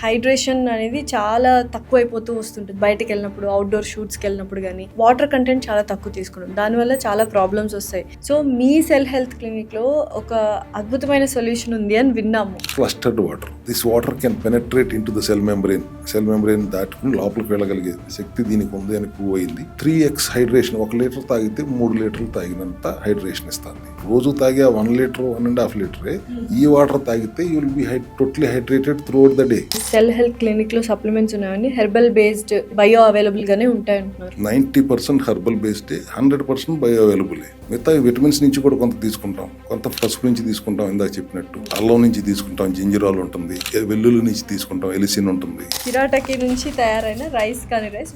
Hydration అనేది చాలా తక్కువైపోతూ వస్తుంటుంది. బయటకు వెళ్ళినప్పుడు, అవుట్డోర్ షూట్స్కి వెళ్ళినప్పుడు కానీ వాటర్ కంటెంట్ చాలా తక్కువ తీసుకున్నాం. దానివల్ల చాలా ప్రాబ్లమ్స్ వస్తాయి. సో మీ సెల్ హెల్త్ క్లినిక్లో ఒక అద్భుతమైన సొల్యూషన్ ఉంది అని విన్నాము. Clustered water. This water can penetrate in to the cell membrane దాటుకుని లోపలికి వెళ్ళగలిగే శక్తి దీనికి ఉంది అని ప్రూవ్ అయింది. 3x hydration. 1 లీటర్ తాగితే 3 లీటర్లు తాగినంత హైడ్రేషన్ ఇస్తుంది. రోజు తాగే 1 లీటర్ 1.5 లీటరే ఈ వాటర్ తాగితే you will be totally hydrated through out the day. Cell health clinic లో సప్లిమెంట్స్ ఉన్నాయని హెర్బల్ బేస్డ్ బయో అవైలబుల్ గానే ఉంటాయి అంటున్నారు. 90% హెర్బల్ బేస్డ్, 100% బయో అవైలబుల్. మిగతా విటమిన్స్ నుంచి కూడా కొంత తీసుకుంటాం, కొంత పసుపు నుంచి తీసుకుంటాం, ఇందాక చెప్పినట్టు అల్లం నుంచి తీసుకుంటాం, జింజరాల్ ఉంటుంది, వెల్లుల్లి నుంచి తీసుకుంటాం, ఎలిసిన్ ఉంటుంది. కిరాటకి నుంచి తయారైన rice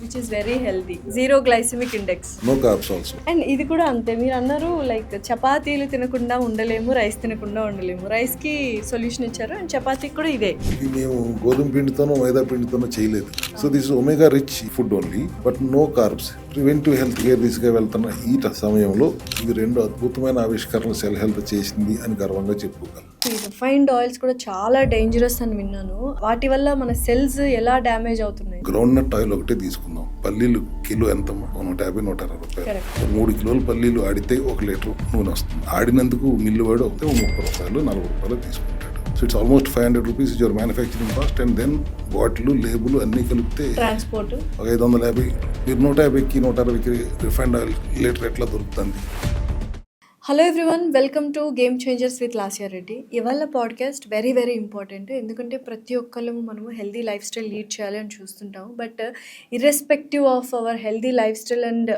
which is very healthy, 0 glycemic index, no carbs also. And ఇది కూడా అంతే. మీరు అన్నారు లైక్ చపాతీలు తినకుండా ఉండలేము, రైస్ తినకుండా ఉండలేము. రైస్ కి సొల్యూషన్ ఇచ్చారు అండ్ చపాతీకి కూడా ఇదే. ఇది మేము గోధుమ పిండితోనో మైదా పిండితోనో చేయలేదు. So this omega rich food only, but no carbs. Preventive health care దిశగా వెళ్తున్న ఈ సమయంలో ఇవి 2 అద్భుతమైన ఆవిష్కరణలు సెల్ హెల్త్ చేసింది అని గర్వంగా చెప్పుకోగలం. రిఫైన్డ్ ఆయిల్స్ కూడా చాలా డేంజరస్ అని విన్నాను. వాటి వల్ల మన సెల్స్ ఎలా డ్యామేజ్ అవుతున్నాయి? గ్రౌండ్ నట్ ఆయిల్ ఒకటే తీసుకుందాం. పల్లీలు కిలో ఎంతమ్మా? 150-160 రూపాయలు. 3 కిలోల పల్లీలు ఆడితే 1 లీటర్ నూనె వస్తుంది. ఆడినందుకు మిల్లు వాడు ఒకటే 30 రూపాయలు 40 రూపాయలు తీసుకుంటాడు. So it's almost 500 rupees is your manufacturing cost, and then bottle label అన్ని కలిపితే ట్రాన్స్పోర్ట్ 550. మీరు 150కి 160కి రిఫైన్డ్ ఆయిల్ లీటర్ ఎట్లా దొరుకుతుంది? Hello everyone, welcome to Game Changers with Lasya Reddy. ఇవాళ పాడ్కాస్ట్ వెరీ వెరీ ఇంపార్టెంట్. ఎందుకంటే ప్రతి ఒక్కళ్ళము మనము హెల్దీ లైఫ్ స్టైల్ లీడ్ చేయాలి అని చూస్తుంటాం. But irrespective of our healthy life style and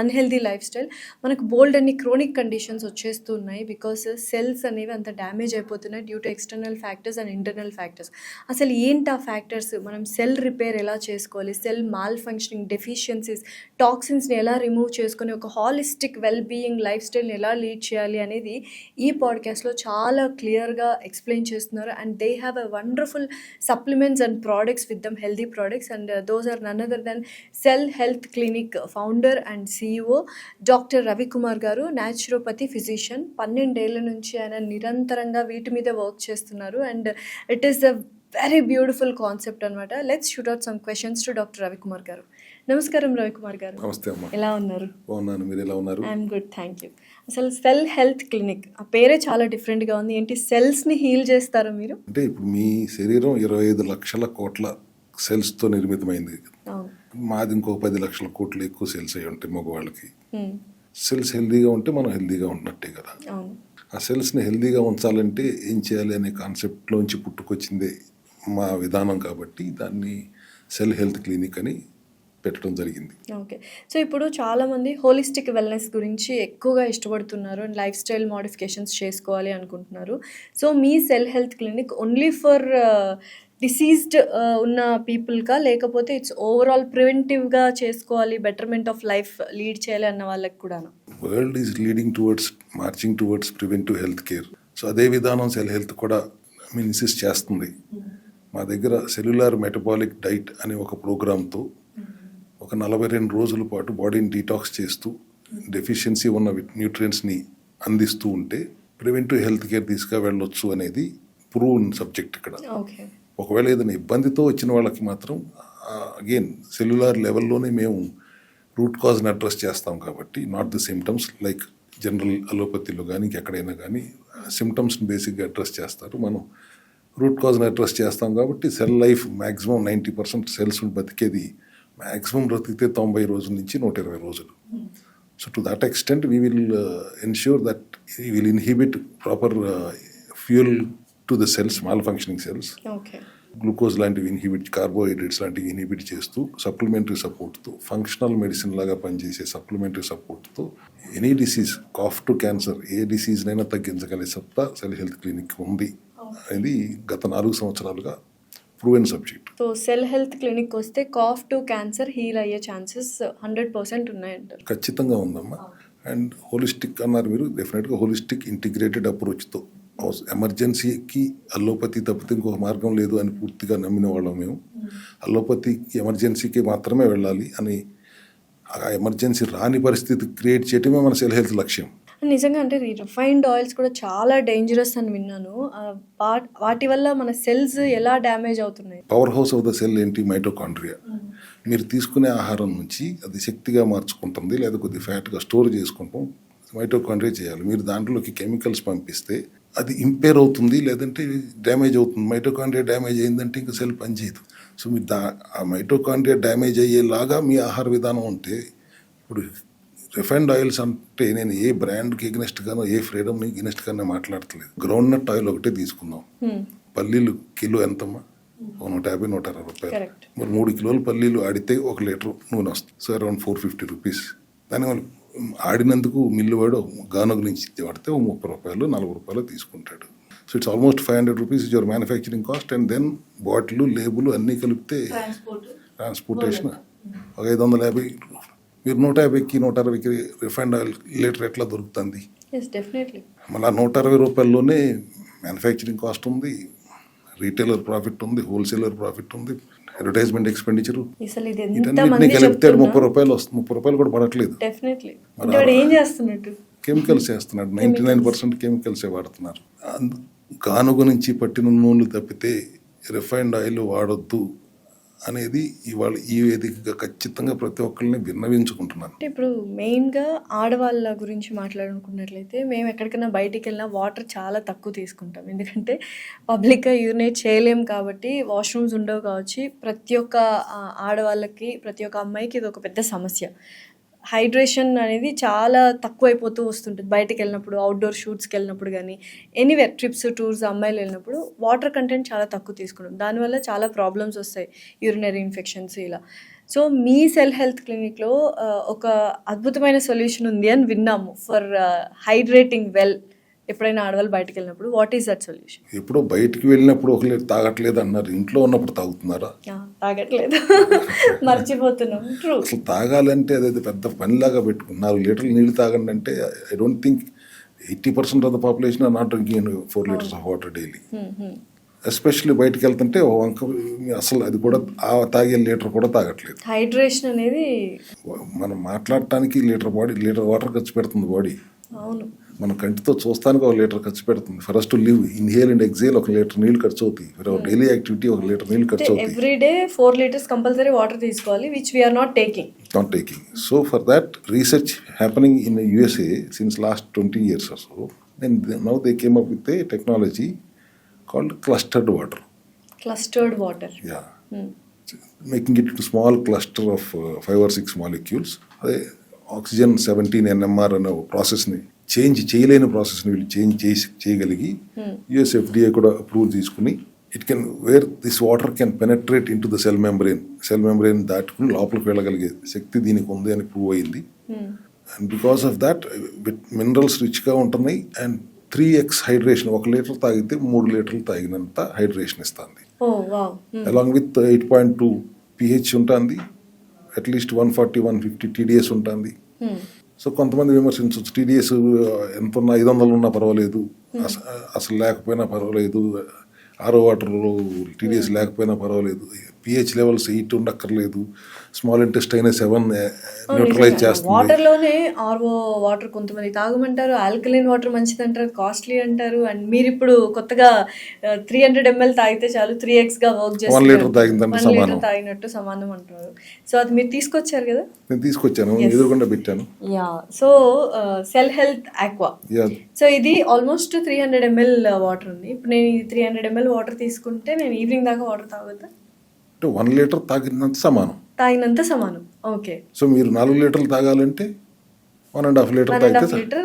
unhealthy life style మనకు బోల్డ్ అన్ని క్రోనిక్ కండిషన్స్ వచ్చేస్తూ ఉన్నాయి. బికాస్ సెల్స్ అనేవి అంత డ్యామేజ్ అయిపోతున్నాయి due to external factors and internal factors. అసలు ఏంటి ఆ ఫ్యాక్టర్స్? మనం సెల్ రిపేర్ ఎలా చేసుకోవాలి, సెల్ మాల్ ఫంక్షనింగ్, డెఫిషియన్సీస్, టాక్సిన్స్ని ఎలా రిమూవ్ చేసుకొని ఒక holistic well being life style ఎలా లీడ్ చేయాలి అనేది ఈ పాడ్కాస్ట్లో చాలా క్లియర్గా ఎక్స్ప్లెయిన్ చేస్తున్నారు. And they have a wonderful supplements and products with them, healthy products. And those are none other than cell health clinic founder and CEO doctor Ravikumar గారు, naturopathy physician. 12 ఏళ్ల నుంచి ఆయన నిరంతరంగా వీటి మీద వర్క్ చేస్తున్నారు. And it is a very beautiful concept అనమాట. Let's shoot out some questions to doctor Ravikumar garu. నమస్కారం రవికుమార్ గారు. నమస్తే అమ్మా. ఎలా ఉన్నారు? బాగున్నాను, మీరు ఎలా ఉన్నారు? I'm good, thank you. అసలు సెల్ హెల్త్ క్లినిక్ ఆ పేరే చాలా డిఫరెంట్గా ఉంది. ఏంటి, సెల్స్ని హీల్ చేస్తారా మీరు? అంటే ఇప్పుడు మీ శరీరం 25 లక్షల కోట్ల సెల్స్తో నిర్మితమైంది. మాది ఇంకో 10 లక్షల కోట్లు ఎక్కువ సెల్స్ అయి ఉంటాయి మగవాళ్ళకి. సెల్స్ హెల్దీగా ఉంటే మనం హెల్దీగా ఉన్నట్టే కదా. ఆ సెల్స్ని హెల్దీగా ఉంచాలంటే ఏం చేయాలి అనే కాన్సెప్ట్లోంచి పుట్టుకొచ్చిందే మా విధానం. కాబట్టి దాన్ని సెల్ హెల్త్ క్లినిక్ అని పెట్టడం జరిగింది. ఓకే. సో ఇప్పుడు చాలామంది హోలిస్టిక్ వెల్నెస్ గురించి ఎక్కువగా ఇష్టపడుతున్నారు అండ్ లైఫ్ స్టైల్ మోడిఫికేషన్స్ చేసుకోవాలి అనుకుంటున్నారు. సో మీ cell health clinic only for diseased ఉన్న పీపుల్కా, లేకపోతే ఇట్స్ ఓవరాల్ ప్రివెంటివ్గా చేసుకోవాలి, బెటర్మెంట్ ఆఫ్ లైఫ్ లీడ్ చేయాలి అన్న వాళ్ళకి కూడా? World is marching towards preventive health care. So అదే విధానం సెల్ హెల్త్ కూడా ఇన్సిస్ట్ చేస్తుంది. మా దగ్గర సెల్యులార్ మెటబాలిక్ డైట్ అనే ఒక ప్రోగ్రామ్తో ఒక 42 రోజుల పాటు బాడీని డీటాక్స్ చేస్తూ డెఫిషియన్సీ ఉన్న న్యూట్రియంట్స్ని అందిస్తూ ఉంటే ప్రివెంటివ్ హెల్త్ కేర్ తీసుకు వెళ్ళొచ్చు అనేది ప్రూవ్న్ సబ్జెక్ట్ ఇక్కడ. ఒకవేళ ఏదైనా ఇబ్బందితో వచ్చిన వాళ్ళకి మాత్రం అగైన్ సెల్యులార్ లెవెల్లోనే మేము రూట్ కాజ్ని అడ్రస్ చేస్తాం. కాబట్టి not the symptoms like general అలోపతిలో కానీ ఇంకెక్కడైనా కానీ సిమ్టమ్స్ని బేసిక్గా అడ్రస్ చేస్తారు. మనం రూట్ కాజ్ని అడ్రస్ చేస్తాం. కాబట్టి సెల్ లైఫ్ మ్యాక్సిమం 90% సెల్స్ బతికేది మ్యాక్సిమం బ్రతికితే 90 రోజుల నుంచి 120 రోజులు. So to that extent we will ensure that we will inhibit proper fuel to the cells, malfunctioning cells. Glucose లాంటివి ఇన్హిబిట్, కార్బోహైడ్రేట్స్ లాంటివి ఇన్హిబిట్ చేస్తూ సప్లిమెంటరీ సపోర్ట్తో, ఫంక్షనల్ మెడిసిన్ లాగా పనిచేసే సప్లిమెంటరీ సపోర్ట్తో any disease, cough to cancer, ఏ డిసీజ్నైనా తగ్గించగలిగే సత్తా సెల్ హెల్త్ క్లినిక్ ఉంది అనేది గత 4 సంవత్సరాలుగా proven subject. So cell health clinic వస్తే కాఫ్ టు క్యాన్సర్ హీల్ అయ్యే ఛాన్సెస్ 100% ఉన్నాయంటారు? ఖచ్చితంగా ఉందమ్మా. అండ్ హోలిస్టిక్ అన్నారు మీరు, డెఫినెట్గా హోలిస్టిక్ ఇంటిగ్రేటెడ్ అప్రోచ్తో ఎమర్జెన్సీకి అల్లోపతి తప్పితే ఇంకొక మార్గం లేదు అని పూర్తిగా నమ్మిన వాళ్ళం మేము. అల్లోపతికి ఎమర్జెన్సీకి మాత్రమే వెళ్ళాలి అని, ఆ ఎమర్జెన్సీ రాని పరిస్థితి క్రియేట్ చేయటమే మన సెల్ హెల్త్ లక్ష్యం. నిజంగా అంటే ఈ రిఫైన్డ్ ఆయిల్స్ కూడా చాలా డేంజరస్ అని విన్నాను. వాటి వల్ల మన సెల్స్ ఎలా డ్యామేజ్ అవుతున్నాయి? Power house of the cell ఏంటి? మైటోకాండ్రియా. మీరు తీసుకునే ఆహారం నుంచి అది శక్తిగా మార్చుకుంటుంది, లేదా కొద్ది ఫ్యాట్గా స్టోర్ చేసుకుంటాం. మైటోకాండ్రియా చేయాలి. మీరు దాంట్లోకి కెమికల్స్ పంపిస్తే అది ఇంపేర్ అవుతుంది, లేదంటే డ్యామేజ్ అవుతుంది. మైటోకాండ్రియా డ్యామేజ్ అయిందంటే ఇంకా సెల్ పనిచేయదు. సో మీరు ఆ మైటోకాండ్రియా డ్యామేజ్ అయ్యేలాగా మీ ఆహార విధానం ఉంటే, ఇప్పుడు రిఫైన్డ్ ఆయిల్స్ అంటే నేను ఏ బ్రాండ్కి ఎగ్నెస్ట్గానో ఏ ఫ్రీడమ్ని ఎగ్నెస్ట్గానే మాట్లాడట్లేదు. గ్రౌండ్ నట్ ఆయిల్ ఒకటే తీసుకుందాం. పల్లీలు కిలో ఎంతమ్మా? 150, 160 రూపాయలు. మరి 3 కిలోల పల్లీలు ఆడితే 1 లీటర్ నూనె వస్తుంది. So around 450 rupees. దానివల్ల ఆడినందుకు మిల్లు వాడు గానుగ నుంచి వాడితే 30 రూపాయలు 40 రూపాయలు తీసుకుంటాడు. So it's almost 500 rupees is your manufacturing cost. And then bottle, label అన్నీ కలిపితే ట్రాన్స్పోర్టేషన్ ఒక 550. మీరు 150కి 160కి రిఫైన్డ్ ఆయిల్ లీటర్ ఎట్లా దొరుకుతుంది? మళ్ళీ 160 రూపాయల్లోనే మ్యానుఫ్యాక్చరింగ్ కాస్ట్ ఉంది, రీటైలర్ ప్రాఫిట్ ఉంది, హోల్సేలర్ ప్రాఫిట్ ఉంది, అడ్వర్టైజ్మెంట్ ఎక్స్పెండిచర్, ఇవన్నీ కలిపితే 30 రూపాయలు వస్తుంది. 30 రూపాయలు కూడా పడట్లేదు. కెమికల్స్ చేస్తున్నాడు. 99% కెమికల్సే వాడుతున్నారు. గానుగ నుంచి పట్టిన నూనెలు తప్పితే రిఫైన్డ్ ఆయిల్ వాడొద్దు అనేది ఇవాళ ఈ వేదికగా ఖచ్చితంగా ప్రతి ఒక్కరిని విన్నవించుకుంటున్నాను. అంటే ఇప్పుడు మెయిన్గా ఆడవాళ్ళ గురించి మాట్లాడుకున్నట్లయితే, మేము ఎక్కడికైనా బయటికి వెళ్ళినా వాటర్ చాలా తక్కువ తీసుకుంటాం. ఎందుకంటే పబ్లిక్గా యూరినేట్ చేయలేం కాబట్టి, వాష్రూమ్స్ ఉండవు కావచ్చు. ప్రతి ఒక్క ఆడవాళ్ళకి, ప్రతి ఒక్క అమ్మాయికి ఇది ఒక పెద్ద సమస్య. హైడ్రేషన్ అనేది చాలా తక్కువైపోతూ వస్తుంటుంది. బయటికి వెళ్ళినప్పుడు, అవుట్డోర్ షూట్స్కి వెళ్ళినప్పుడు కానీ, ఎనీవేర్ ట్రిప్స్, టూర్స్ అమ్మాయిలు వెళ్ళినప్పుడు వాటర్ కంటెంట్ చాలా తక్కువ తీసుకుంటాం. దానివల్ల చాలా ప్రాబ్లమ్స్ వస్తాయి, యూరినరీ ఇన్ఫెక్షన్స్ ఇలా. సో మీ సెల్ హెల్త్ క్లినిక్లో ఒక అద్భుతమైన సొల్యూషన్ ఉంది అని విన్నాము ఫర్ హైడ్రేటింగ్ వెల్. ఎప్పుడైనా ఆడవాళ్ళు బయటకు వెళ్ళినప్పుడు వాట్ ఈస్ దట్ సొల్యూషన్? ఎప్పుడో బయటికి వెళ్ళినప్పుడు ఒకరు తాగట్లేదు అన్నారు, ఇంట్లో ఉన్నప్పుడు తాగుతున్నారా? తాగట్లేదు, మర్చిపోతున్నాం. ట్రూ. అసలు తాగాలంటే అదైతే పెద్ద పనిలాగా పెట్టుకున్నారు. 4 లీటర్లు నీళ్ళు తాగండి అంటే I don't think 80% of the population are not drinking 4 litres of water daily. Especially బయటకు వెళ్తుంటే అసలు అది కూడా తాగే లీటర్ కూడా తాగట్లేదు. హైడ్రేషన్ అనేది మనం మాట్లాడటానికి లీటర్ వాటర్ ఖర్చు పెడుతుంది బాడీ. అవును. మనం కంటితో చూస్తానికి 1 లీటర్ ఖర్చు పెడుతుంది. For us to live, inhale and exhale 1 litre నీళ్ళు ఖర్చు అవుతాయి. For our daily activity 1 litre నీళ్ళు ఖర్చు అవుతాయి. ఎవ్రీడే 4 liters కంపల్సరీ వాటర్ తీసుకోవాలి, which we are not taking. So for that research happening in USA since last 20 years or so. And now they came up with a technology called clustered water. Yeah. Making it into small cluster of 5 or 6 molecules. Oxygen 17 NMR అనే ప్రాసెస్ని చేయలేని ప్రాసెస్ని వీళ్ళు చేయగలిగి US FDA కూడా approval తీసుకుని, it can where this water can penetrate into the cell membrane దాటుకుని లోపలికి వెళ్ళగలిగే శక్తి దీనికి ఉంది అని ప్రూవ్ అయింది. And because of that minerals రిచ్గా ఉంటున్నాయి. అండ్ 3x హైడ్రేషన్, 1 లీటర్ తాగితే 3 లీటర్లు తాగినంత హైడ్రేషన్ ఇస్తుంది. అలాంగ్ విత్ 8.2 pH ఉంటుంది, అట్లీస్ట్ 140-150 TDS ఉంటుంది. సో కొంతమంది విమర్శించవచ్చు, TDS ఎంత ఉన్నా 500 ఉన్నా పర్వాలేదు, అసలు లేకపోయినా పర్వాలేదు, ఆరో వాటర్లో TDS లేకపోయినా పర్వాలేదు, pH లెవెల్స్ 8 ఉండక్కర్లేదు, స్మాల్ ఇంటెస్టైన్ 7 న్యూట్రలైజ్ చేస్తుంది. వాటర్లోనే ఆర్ఓ వాటర్ కొంతమంది తాగమంటారు, ఆల్కలైన్ వాటర్ మంచిది అంటారు, కాస్ట్లీ అంటారు. అండ్ మీరు ఇప్పుడు కొత్తగా 300 ml తాగితే చాలు 3x గా వర్క్ చేస్తారు, 1 లీటర్ తాగినట్టు సమానం అంటారు. సో అది మీరు తీసుకొచ్చారు కదా? నేను తీసుకొచ్చాను, ఎదురుకుండా పెట్టాను. So cell health aqua. So ఇది ఆల్మోస్ట్ 300 ml వాటర్ ఉంది. ఇప్పుడు నేను 300 ml వాటర్ తీసుకుంటే నేను ఈవినింగ్ దాకా వాటర్ తాగొద్దా? 1 లీటర్ తాగినంత సమానం. ఓకే. సో మీరు 4 లీటర్లు తాగాలంటే 1.5 లీటర్ తాగితే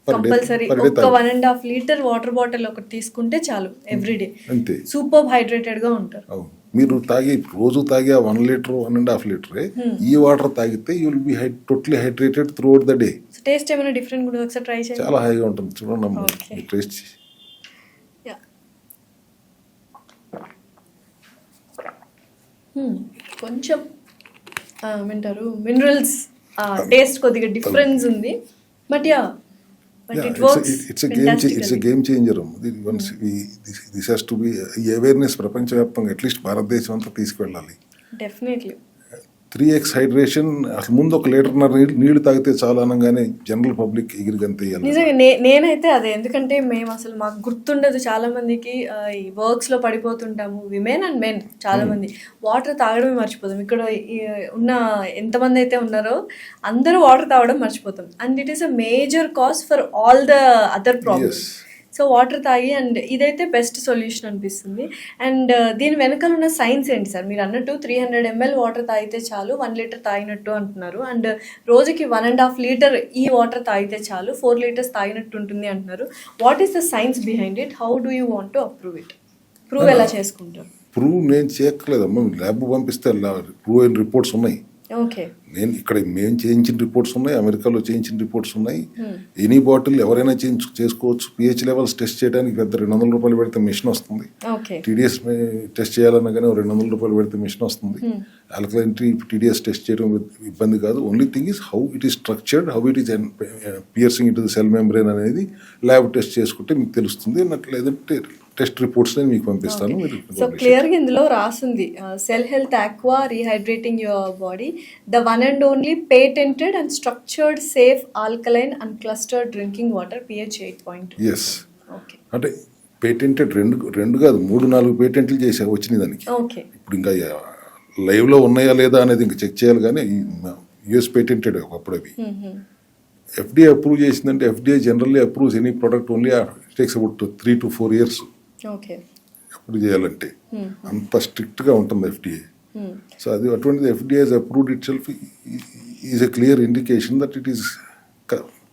కంపల్సరీ ఒక 1.5 లీటర్ వాటర్ బాటిల్ ఒకటి తీసుకుంటే చాలు ఎవ్రీడే. అంతే. సూపర్ హైడ్రేటెడ్ గా ఉంటారు. మీరు రోజు తాగే 1 లీటర్ 1.5 లీటరే ఈ వాటర్ తాగితే you will be totally hydrated through out the day. Taste ఏమైనా డిఫరెంట్ కూడా ఒకసారి ట్రై చేయండి. చాలా హైగా ఉంటుంది, చూడండి టేస్ట్. కొంచెం ఏమంటారు, మినరల్స్ టేస్ట్ కొద్దిగా డిఫరెన్స్ ఉంది. But it's a game changer. This has to B awareness ప్రపంచవ్యాప్తంగా, అట్లీస్ట్ భారతదేశం అంతా తీసుకువెళ్ళాలి. డెఫినెట్లీ. 3x హైడ్రేషన్ అసలు ముందు 1 లీటర్న్నర నీళ్లు తాగితే చాలా అనగానే జనరల్ పబ్లిక్ ఎగిరిగంతేయాలి. నిజంగా నేనైతే అదే, ఎందుకంటే మేము అసలు మాకు గుర్తుండదు చాలా మందికి, ఈ వర్క్స్లో పడిపోతుంటాము, విమెన్ అండ్ మెన్ చాలా మంది వాటర్ తాగడమే మర్చిపోతాం. ఇక్కడ ఉన్న ఎంతమంది అయితే ఉన్నారో అందరూ వాటర్ తాగడం మర్చిపోతాం. And it is a major cause for all the other problems. So water తాగి, అండ్ ఇదైతే బెస్ట్ సొల్యూషన్ అనిపిస్తుంది. అండ్ దీని వెనకాల ఉన్న సైన్స్ ఏంటి సార్? మీరు అన్నట్టు 300 ml వాటర్ తాగితే చాలు, 1 లీటర్ తాగినట్టు అంటున్నారు. అండ్ రోజుకి 1.5 లీటర్ ఈ వాటర్ తాగితే చాలు, 4 లీటర్స్ తాగినట్టు ఉంటుంది అంటున్నారు. What is the science behind it? How do you want to approve it? Prove ఎలా చేసుకుంటారు? ప్రూవ్ నేను చేయక్కర్లేదమ్మా, ల్యాబ్ పంపిస్తే ప్రూవ్ అయిన రిపోర్ట్స్ ఉన్నాయి. ఓకే. నేను ఇక్కడ మేము చేయించిన రిపోర్ట్స్ ఉన్నాయి, అమెరికాలో చేయించిన రిపోర్ట్స్ ఉన్నాయి. ఎనీ బాటిల్ ఎవరైనా చేసుకోవచ్చు. పిహెచ్ లెవెల్స్ టెస్ట్ చేయడానికి పెద్ద 200 రూపాయలు పెడితే మిషన్ వస్తుంది. టీడీఎస్ టెస్ట్ చేయాలన్నా కానీ 200 రూపాయలు పెడితే మిషన్ వస్తుంది. ఆల్కలైనిటీ టీడీఎస్ టెస్ట్ చేయడం ఇబ్బంది కాదు. Only thing is how it is structured, how it is piercing it the cell membrane అనేది ల్యాబ్ టెస్ట్ చేసుకుంటే మీకు తెలుస్తుంది. లేదంటే టెస్ట్ రిపోర్ట్స్ నేను మీకు పంపిస్తాను. సో క్లియర్గా ఇందులో రాసింది, cell health aqua rehydrating your body, the one and only patented and structured safe alkaline and clustered drinking water pH 8.2. Yes, అంటే పేటెంటెడ్ రెండు కాదు 3-4 పేటెంట్లు చేశారు వచ్చినాయి దానికి. ఓకే. ఇప్పుడు ఇంకా లైవ్లో ఉన్నాయా లేదా అనేది ఇంకా చెక్ చేయాలి. కానీ యూఎస్ పేటెంటెడ్ అప్పుడు అవి. FDA అప్రూవ్ చేసిందంటే FDA generally approves any product only takes about 3 to 4 years. Okay. Approve చేయాలంటే అంత స్ట్రిక్ట్గా ఉంటుంది FDA. సో అది అటువంటిది FDA has approved itself is a clear indication that it is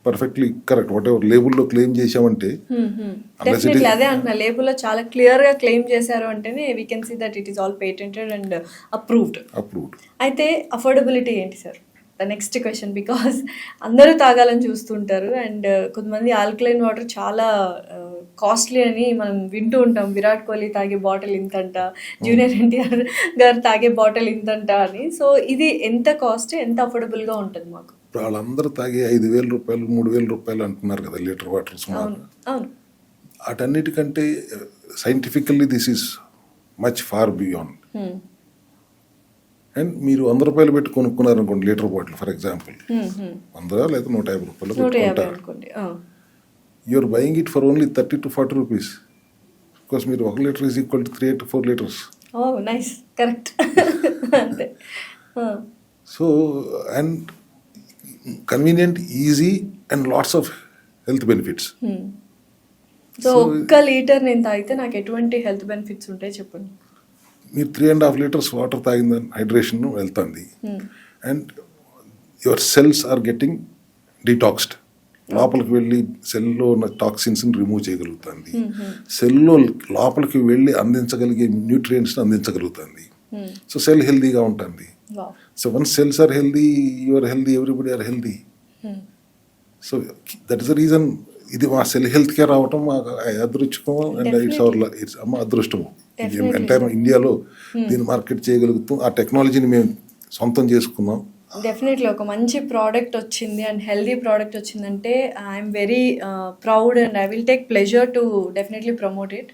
perfectly correct. Whatever లేబుల్లో claim చేసామంటే, definitely అదే అంటున్నా, లేబుల్లో చాలా క్లియర్గా క్లెయిమ్ చేశారు అంటేనే we can see that it is all patented and approved. అయితే అఫోర్డబిలిటీ ఏంటి sir? The next question, because అందరూ తాగాలని చూస్తుంటారు. అండ్ కొంతమంది ఆల్కలైన్ వాటర్ చాలా కాస్ట్లీ అని మనం వింటూ ఉంటాం. విరాట్ కోహ్లీ తాగే బాటిల్ ఇంతంట, జూనియర్ ఎన్టీఆర్ గారు తాగే బాటిల్ ఇంతంట అని. సో ఇది ఎంత కాస్ట్, ఎంత అఫోర్డబుల్గా ఉంటుంది మాకు? వాళ్ళందరూ తాగే 5,000 రూపాయలు 3,000 రూపాయలు అంటున్నారు కదా లీటర్ వాటర్ సుమారు. అవును. వాటన్నిటికంటే scientifically this is much far beyond. And మీరు 100 రూపాయలు పెట్టి కొనుక్కున్నారు అనుకోండి లీటర్ బాటిల్, ఫర్ ఎగ్జాంపుల్ 100 లేదా 150 రూపాయలు పెట్టుకుంటారు. You're buying it for only 30 to 40 rupees. Because మీరు 1 litre is equal to 3 to 4 litres. Nice, correct. అంతే. So and convenient, easy and lots of health benefits. So 1 litre నేను తాగితే నాకు ఎటువంటి health benefits ఉంటాయి చెప్పండి? మీరు 3.5 లీటర్స్ వాటర్ తాగిందని హైడ్రేషన్ వెళ్తుంది. And your cells are getting detoxed. లోపలికి వెళ్ళి సెల్లో ఉన్న టాక్సిన్స్ని రిమూవ్ చేయగలుగుతుంది. సెల్లో లోపలికి వెళ్ళి అందించగలిగే న్యూట్రియంట్స్ని అందించగలుగుతుంది. సో సెల్ హెల్దీగా ఉంటుంది. So once cells are healthy, you are healthy, everybody are healthy. So that is the reason ఇది మా సెల్ హెల్త్ కేర్ రావటం మా అదృష్టం. అండ్ ఇట్స్ అవర్ అదృష్టము. ఎంటైర్ ఇండియాలో దీన్ని మార్కెట్ చేయగలుగుతాం. ఆ టెక్నాలజీని మేము సొంతం చేసుకున్నాం. డెఫినెట్లీ ఒక మంచి ప్రోడక్ట్ వచ్చింది అండ్ హెల్దీ ప్రోడక్ట్ వచ్చిందంటే I'm very proud and I will take pleasure to definitely promote it.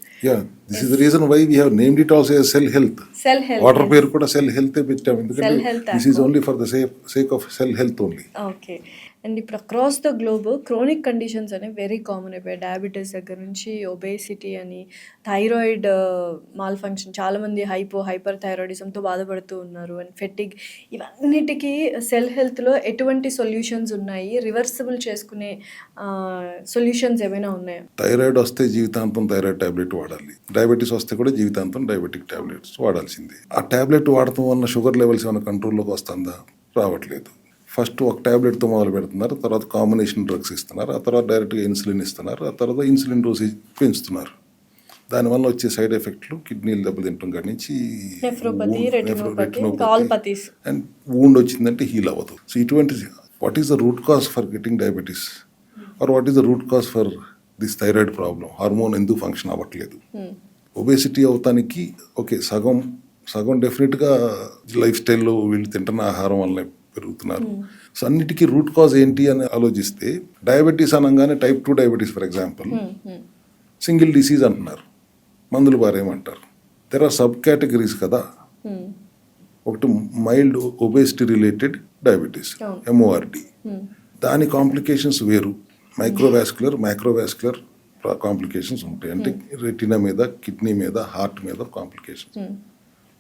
This is the reason why we have named it also as cell health. Water పేరు కూడా cell health పెట్టాము, ఎందుకంటే this is only for the sake of cell health only. Okay. And ఇప్పుడు across the globe chronic conditions అనేవి very common అయిపోయాయి. Diabetes దగ్గర నుంచి obesity అని, థైరాయిడ్ మాల్ ఫంక్షన్, చాలామంది హైపర్ థైరాయిడిజంతో బాధపడుతూ ఉన్నారు. అండ్ ఫెటిగ్, ఇవన్నిటికీ సెల్ హెల్త్లో ఎటువంటి సొల్యూషన్స్ ఉన్నాయి? రివర్సిబుల్ చేసుకునే సొల్యూషన్స్ ఏమైనా ఉన్నాయా? థైరాయిడ్ వస్తే జీవితాంతం థైరాయిడ్ టాబ్లెట్ వాడాలి. డయాబెటీస్ వస్తే కూడా జీవితాంతం డయాబెటిక్ టాబ్లెట్స్ వాడాల్సిందే. ఆ టాబ్లెట్ వాడటం వల్ల షుగర్ లెవెల్స్ ఏమైనా కంట్రోల్లోకి వస్తుందా? రావట్లేదు. ఫస్ట్ ఒక ట్యాబ్లెట్తో మొదలు పెడుతున్నారు, తర్వాత కాంబినేషన్ డ్రగ్స్ ఇస్తున్నారు, ఆ తర్వాత డైరెక్ట్గా ఇన్సులిన్ ఇస్తున్నారు, ఆ తర్వాత ఇన్సులిన్ డోసేజ్ పెంచుతున్నారు. దానివల్ల వచ్చే సైడ్ ఎఫెక్ట్లు కిడ్నీలు దెబ్బతింటం కాడి నుంచి అండ్ వూండ్ వచ్చిందంటే హీల్ అవ్వదు. సో ఇటువంటి what is the root cause for getting diabetes or what is the root cause for this thyroid problem? Hormone ఎందుకు ఫంక్షన్ అవ్వట్లేదు? ఒబేసిటీ అవుతానికి ఓకే సగం డెఫినెట్గా లైఫ్ స్టైల్లో వీళ్ళు తింటున్న ఆహారం వల్ల పెరుగుతున్నారు. సో అన్నిటికీ రూట్ కాజ్ ఏంటి అని ఆలోచిస్తే, డయాబెటీస్ అనగానే type 2 diabetes for example single disease అంటున్నారు, మందులు బారేమంటారు. దెర్ ఆర్ సబ్ కేటగిరీస్ కదా. ఒకటి mild obesity related diabetes, MORD. దాని కాంప్లికేషన్స్ వేరు. మైక్రోవాస్కులర్ కాంప్లికేషన్స్ ఉంటాయి. అంటే రెటినా మీద, కిడ్నీ మీద, హార్ట్ మీద complications.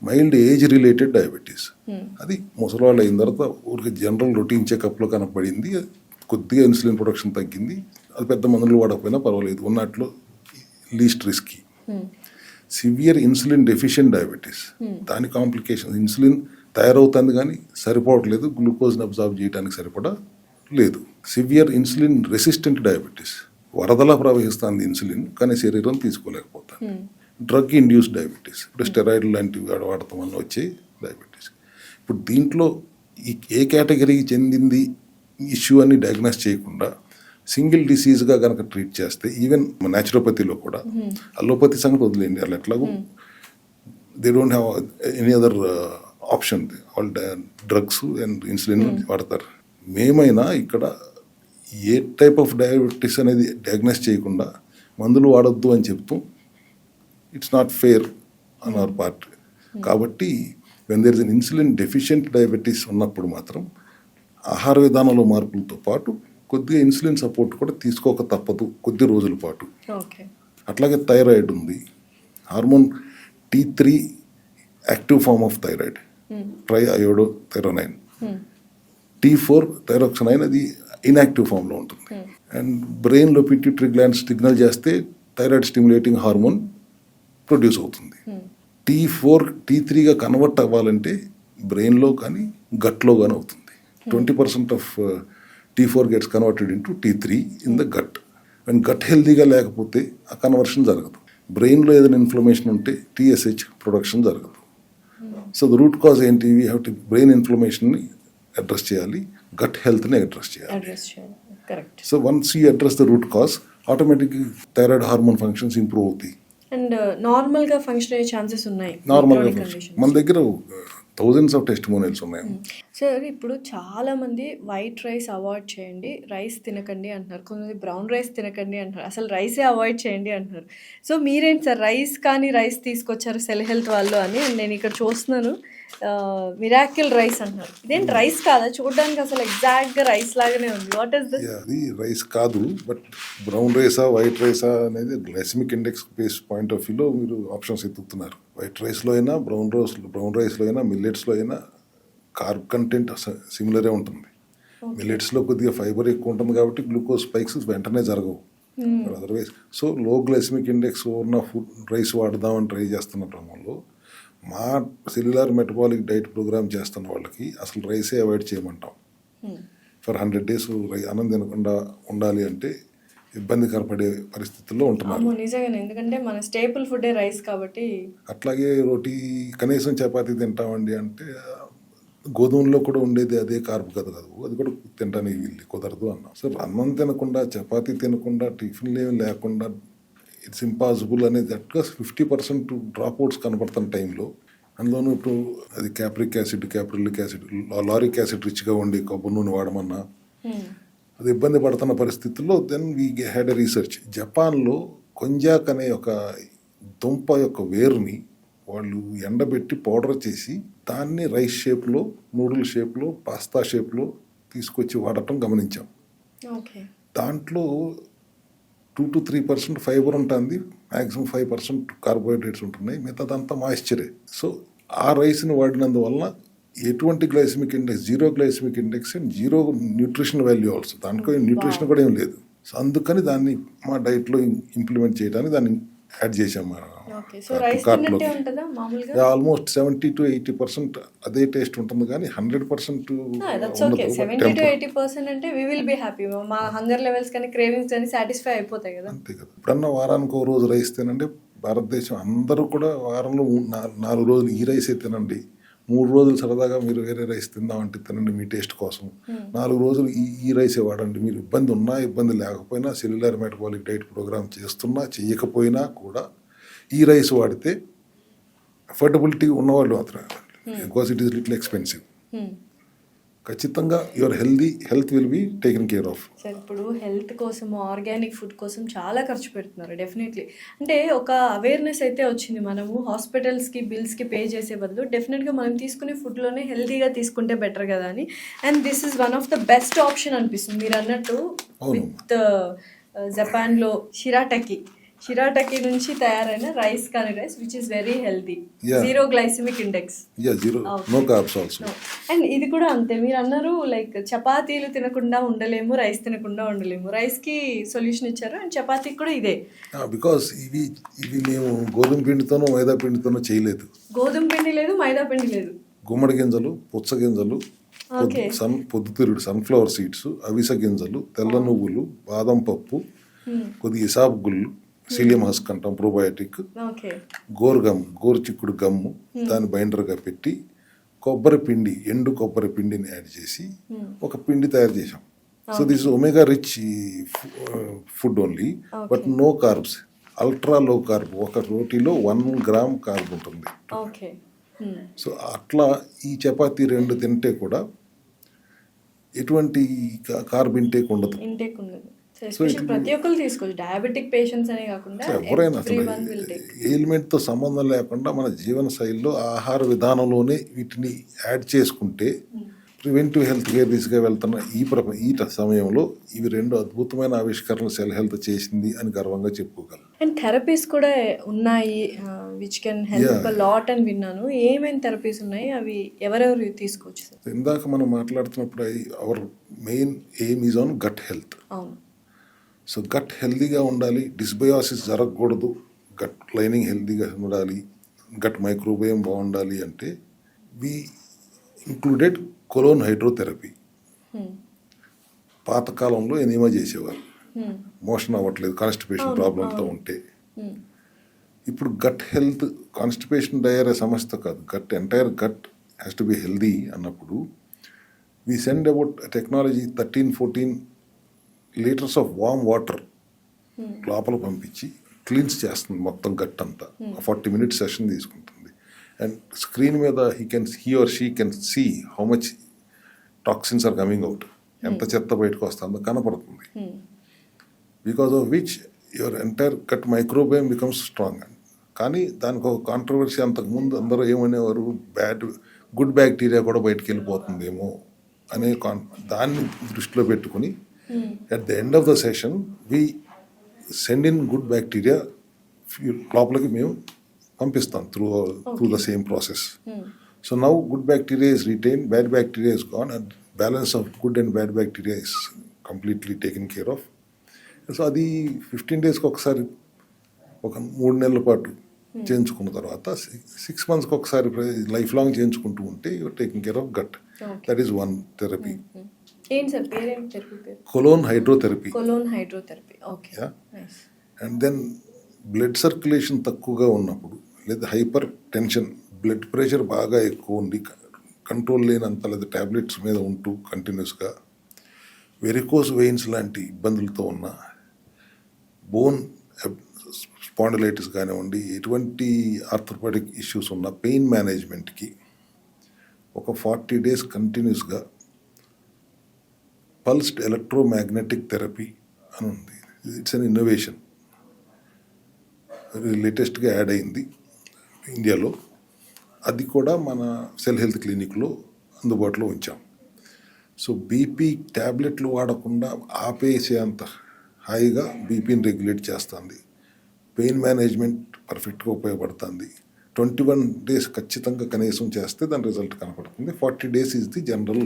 Mild age related diabetes, అది ముసలివాళ్ళు అయిన తర్వాత ఊరికి జనరల్ రొటీన్ చెకప్లో కనపడింది, కొద్దిగా ఇన్సులిన్ ప్రొడక్షన్ తగ్గింది, అది పెద్ద మందులు వాడకపోయినా పర్వాలేదు, ఉన్నట్లు least risky. Severe insulin deficient diabetes, దాని కాంప్లికేషన్ ఇన్సులిన్ తయారవుతుంది కానీ సరిపోవట్లేదు, గ్లూకోజ్ని అబ్జార్బ్ చేయడానికి సరిపడా లేదు. సివియర్ ఇన్సులిన్ రెసిస్టెంట్ డయాబెటీస్, వరదలా ప్రవహిస్తుంది ఇన్సులిన్ కానీ శరీరం తీసుకోలేకపోతుంది. డ్రగ్ ఇండ్యూస్ డయాబెటీస్, ఇప్పుడు స్టెరాయిడ్ లాంటివి వాడటం వల్ల వచ్చే డయాబెటీస్. ఇప్పుడు దీంట్లో ఏ కేటగిరీకి చెందింది ఇష్యూ అని డయాగ్నోస్ చేయకుండా సింగిల్ డిసీజ్గా కనుక ట్రీట్ చేస్తే, ఈవెన్ న్యాచురోపతిలో కూడా, అలోపతి సంగతి వదిలేండి, వాళ్ళు ఎట్లాగో they don't have any other option, వాళ్ళు డ్రగ్స్ అండ్ ఇన్సులిన్ వాడతారు. మేమైనా ఇక్కడ ఏ టైప్ ఆఫ్ డయాబెటీస్ అనేది డయాగ్నోస్ చేయకుండా మందులు వాడొద్దు అని చెప్తూ it's not fair on our part. కాబట్టి when there is an insulin deficient diabetes ఉన్నప్పుడు మాత్రం ఆహార విధానంలో మార్పులతో పాటు కొద్దిగా ఇన్సులిన్ సపోర్ట్ కూడా తీసుకోక తప్పదు కొద్ది రోజుల పాటు. అట్లాగే థైరాయిడ్ ఉంది, hormone T3 active form of thyroid, triiodothyronine. T4 thyroxine, అది ఇన్యాక్టివ్ ఫామ్లో ఉంటుంది. అండ్ బ్రెయిన్లో పిట్యూటరీ గ్లాండ్ సిగ్నల్ చేస్తే థైరాయిడ్ స్టిమ్యులేటింగ్ హార్మోన్ ప్రొడ్యూస్ అవుతుంది. T3గా కన్వర్ట్ అవ్వాలంటే బ్రెయిన్లో కానీ గట్లో కానీ అవుతుంది. 20% of T4 gets converted into T3 in the gut. And gut హెల్దీగా లేకపోతే ఆ కన్వర్షన్ జరగదు. బ్రెయిన్లో ఏదైనా ఇన్ఫ్లమేషన్ ఉంటే TSH ప్రొడక్షన్ జరగదు. సో ద రూట్ కాజ్ ఏంటి? వీ హ్యావ్ టు బ్రెయిన్ ఇన్ఫ్లమేషన్ని అడ్రస్ చేయాలి, గట్ హెల్త్ని అడ్రస్ చేయాలి. So once you address the root cause, ఆటోమేటిక్గా థైరాయిడ్ హార్మోన్ ఫంక్షన్స్ ఇంప్రూవ్ అవుతాయి. అండ్ నార్మల్గా ఫంక్షన్ అయ్యే ఛాన్సెస్ ఉన్నాయి. నార్మల్గా మన దగ్గర థౌజండ్స్ ఆఫ్ టెస్టిమోనియల్స్ ఉన్నాయి. సార్, ఇప్పుడు చాలామంది వైట్ రైస్ అవాయిడ్ చేయండి, రైస్ తినకండి అంటున్నారు, కొంతమంది బ్రౌన్ రైస్ తినకండి అంటున్నారు, అసలు రైసే అవాయిడ్ చేయండి అంటున్నారు. సో మీరేంటి సార్, రైస్ తీసుకొచ్చారు సెల్ హెల్త్ వాళ్ళు అని నేను ఇక్కడ చూస్తున్నాను, మిరాకిల్ రైస్ అంటున్నారు. ఇదేంటి రైస్ కాదా? చూడడానికి అసలు ఎగ్జాక్ట్గా రైస్ లాగానే ఉంది. What is this? అది రైస్ కాదు, బట్ బ్రౌన్ రైసా వైట్ రైసా అనేది glycemic index base point of వ్యూలో మీరు ఆప్షన్స్ ఎత్తుతున్నారు. వైట్ రైస్లో అయినా బ్రౌన్ రైస్లో అయినా మిల్లెట్స్లో అయినా కార్బ్ కంటెంట్ సిమిలరే ఉంటుంది. మిల్లెట్స్లో కొద్దిగా ఫైబర్ ఎక్కువ ఉంటుంది కాబట్టి గ్లూకోజ్ స్పైక్స్ వెంటనే జరగవు. అదర్వైజ్ సో లో గ్లైసెమిక్ ఇండెక్స్ ఉన్న ఫుడ్ రైస్ వాడదామని ట్రై చేస్తున్న క్రమంలో మా సెల్యులార్ మెటబాలిక్ డైట్ ప్రోగ్రామ్ చేస్తున్న వాళ్ళకి అసలు రైసే అవాయిడ్ చేయమంటాం. ఫర్ 100 days అన్నం తినకుండా ఉండాలి అంటే ఇబ్బందికరపడే పరిస్థితుల్లో ఉంటున్నారు. నిజంగానే, ఎందుకంటే మన స్టేపుల్ ఫుడ్ రైస్ కాబట్టి. అట్లాగే రోటీ, కనీసం చపాతీ తింటామండి అంటే గోధుమలో కూడా ఉండేది అదే కార్బ్ కదా, అది కూడా తినడానికి వీళ్ళు కుదరదు అన్నాం. సో అన్నం తినకుండా, చపాతీ తినకుండా, టిఫిన్లు ఏమి లేకుండా ఇట్స్ ఇంపాసిబుల్ అనేది అట్గా 50% డ్రాప్ అవుట్స్ కనబడుతున్న టైంలో, అందులోనూ ఇప్పుడు అది capric acid, caprylic acid, lauric acid రిచ్గా ఉండి కొబ్బరి నూనె వాడమన్నా అది ఇబ్బంది పడుతున్న పరిస్థితుల్లో then we had a research. జపాన్లో కొంజాక్ అనే ఒక దుంప యొక్క వేరుని వాళ్ళు ఎండబెట్టి పౌడర్ చేసి దాన్ని రైస్ షేప్లో, నూడిల్ షేప్లో, పాస్తా షేప్లో తీసుకొచ్చి వాడటం గమనించాం. దాంట్లో 2 to 3% ఫైబర్ ఉంటుంది, మ్యాక్సిమం 5% కార్బోహైడ్రేట్స్ ఉంటున్నాయి, మిగతాదంతా మాయిశ్చరే. సో ఆ రైస్ని వాడినందువల్ల ఎటువంటి glycemic index, zero glycemic index and zero nutrition value also, దాంట్లో న్యూట్రిషన్ కూడా ఏం లేదు. సో అందుకని దాన్ని మా డైట్లో ఇంప్లిమెంట్ చేయడానికి దాన్ని యాడ్ చేసాం. ఆల్మోస్ట్ 70 to 80% అదే టేస్ట్ ఉంటుంది, కానీ 100% అంతే కదా. ఇప్పుడన్నా వారానికి ఒక రోజు రైస్ తినండి. భారతదేశం అందరూ కూడా వారంలో 4 రోజులు ఈ రైసే తినండి, 3 రోజులు సరదాగా మీరు వేరే రైస్ తిందామంటే తినండి మీ టేస్ట్ కోసం, 4 రోజులు ఈ రైసే వాడండి. మీరు ఇబ్బంది ఉన్నా ఇబ్బంది లేకపోయినా, సెల్యులార్ మెటబాలిక్ డైట్ ప్రోగ్రామ్ చేస్తున్నా చేయకపోయినా కూడా ఈ రైస్ వాడితే అఫోర్డబిలిటీ ఉన్నవాళ్ళు మాత్రమే, because it is little expensive. ఖచ్చితంగా your health will be taken care of. Sir ఇప్పుడు హెల్త్ కోసం ఆర్గానిక్ ఫుడ్ కోసం చాలా ఖర్చు పెడుతున్నారు డెఫినెట్లీ. అంటే ఒక అవేర్నెస్ అయితే వచ్చింది, మనము హాస్పిటల్స్కి బిల్స్కి పే చేసే బదులు డెఫినెట్గా మనం తీసుకునే ఫుడ్లోనే హెల్తీగా తీసుకుంటే బెటర్ కదా అని. And this is one of the best option అనిపిస్తుంది మీరు అన్నట్టు. విత్ జపాన్లో షిరాటకి నుంచి తయారైన rice which is very healthy, zero glycemic index, no carbs also. And ఇది కూడా అంతే, మీరు అన్నారు లైక్ చపాతీలు తినకుండా ఉండలేము, రైస్ తినకుండా ఉండలేము, రైస్కి సొల్యూషన్ ఇచ్చారు అండ్ చపాతీకి కూడా ఇదే. బికాస్ ఇవి మేము గోధుమ పిండితోనో మైదా పిండితోనో చేయలేదు. గోధుమ పిండి లేదు, మైదా పిండి లేదు, గుమ్మడి గింజలు, పుచ్చ గింజలు, పొద్దుతిరుగుడు సన్ఫ్లవర్ సీడ్స్, అవిసె గింజలు, తెల్ల నువ్వులు, బాదం పప్పు, కొద్దిగా ఇసాబ్ గుళ్ళు, సీలియం హస్క్ అంటాం, ప్రోబయోటిక్, గోరు చిక్కుడు గమ్ము దాన్ని బైండర్గా పెట్టి కొబ్బరి పిండి, ఎండు కొబ్బరి పిండిని యాడ్ చేసి ఒక పిండి తయారు చేసాం. So this omega rich food only, but no carbs, ultra low carb. ఒక రోటీలో 1 గ్రామ్ కార్బ్ ఉంటుంది. సో అట్లా ఈ చపాతీ 2 తింటే కూడా ఎటువంటి కార్బ్ ఇంటేక్ ఉండదు. ప్రతి ఒక్కరు తీసుకోవచ్చు, డయాబెటిక్ పేషెంట్స్ అనే కాకుండా ఎవరైనా అసలు ఎయిల్మెంట్తో సంబంధం లేకుండా మన జీవన శైలిలో ఆహార విధానంలోనే వీటిని యాడ్ చేసుకుంటే ప్రివెంటివ్ హెల్త్ కేర్ దిశగా వెళ్తున్న ఈ సమయంలో ఇవి 2 అద్భుతమైన ఆవిష్కరణలు సెల్ హెల్త్ చేసింది అని గర్వంగా చెప్పుకోగలం. అండ్ థెరపీస్ కూడా ఉన్నాయి విచ్ కెన్ హెల్ప్ లాట్ అని విన్నాను. ఏమేమి థెరపీస్ ఉన్నాయి, అవి ఎవరెవరు తీసుకోవచ్చు సార్? ఇందాక మనం మాట్లాడుతున్నప్పుడు our main aim is on gut health. అవును. సో గట్ హెల్తీగా ఉండాలి, డిస్బయోసిస్ జరగకూడదు, గట్ లైనింగ్ హెల్తీగా ఉండాలి, గట్ మైక్రోబయోమ్ బాగుండాలి అంటే వి ఇంక్లూడెడ్ కొలోన్ హైడ్రోథెరపీ. పాతకాలంలో ఎనిమా చేసేవారు, మోషన్ అవ్వట్లేదు, కాన్స్టిపేషన్ ప్రాబ్లంతో ఉంటే. ఇప్పుడు గట్ హెల్త్, కాన్స్టిపేషన్ డయేరియా సమస్య కాదు, entire gut has to be healthy అన్నప్పుడు we send about technology 13-14 litres of warm water లోపల పంపించి క్లీన్స్ చేస్తుంది మొత్తం గట్ అంతా. 40 minutes సెషన్ తీసుకుంటుంది. అండ్ స్క్రీన్ మీద he or she can see how much toxins are coming out, ఎంత చెత్త బయటకు వస్తుందో కనపడుతుంది. Because of which your entire gut microbiome becomes strong. కానీ దానికి ఒక కాంట్రవర్సీ, అంతకుముందు అందరూ ఏమనేవారు, గుడ్ బ్యాక్టీరియా కూడా బయటకు వెళ్ళిపోతుందేమో అనే దాన్ని దృష్టిలో పెట్టుకుని at the end of the session we send in good bacteria లోపలికి మేము పంపిస్తాం through the same process. So now good bacteria is retained, bad bacteria is gone, and balance of good and bad bacteria is completely taken care of. So అది 15 daysకి ఒకసారి, ఒక 3 నెలల పాటు చేయించుకున్న తర్వాత 6 monthsకి ఒకసారి లైఫ్ లాంగ్ చేయించుకుంటూ ఉంటే you're taking care of gut. That is one therapy. ఏంటి సార్ పేరేంటి థెరపీ పేరు? Colon hydrotherapy. Okay. And then blood circulation తక్కువగా ఉన్నప్పుడు, లేదా హైపర్ టెన్షన్, బ్లడ్ ప్రెషర్ బాగా ఎక్కువ ఉండి కంట్రోల్ లేనంత, లేదా ట్యాబ్లెట్స్ మీద ఉంటూ కంటిన్యూస్గా వెరికోస్ వెయిన్స్ లాంటి ఇబ్బందులతో ఉన్న, బోన్ స్పాండిలైటిస్ కానివ్వండి, ఎటువంటి ఆర్థోపెడిక్ ఇష్యూస్ ఉన్న పెయిన్ మేనేజ్మెంట్కి ఒక 40 days కంటిన్యూస్గా పల్స్డ్ ఎలక్ట్రోమాగ్నెటిక్ థెరపీ అని ఉంది. ఇట్స్ అన్ ఇన్నోవేషన్, లేటెస్ట్గా యాడ్ అయింది ఇండియాలో. అది కూడా మన సెల్ హెల్త్ క్లినిక్లో అందుబాటులో ఉంచాం. సో బీపీ ట్యాబ్లెట్లు వాడకుండా ఆపేసేంత హాయిగా బీపీని రెగ్యులేట్ చేస్తుంది. పెయిన్ మేనేజ్మెంట్ పర్ఫెక్ట్గా ఉపయోగపడుతుంది. 21 days ఖచ్చితంగా కనీసం చేస్తే దాని రిజల్ట్ కనపడుతుంది. 40 days is the general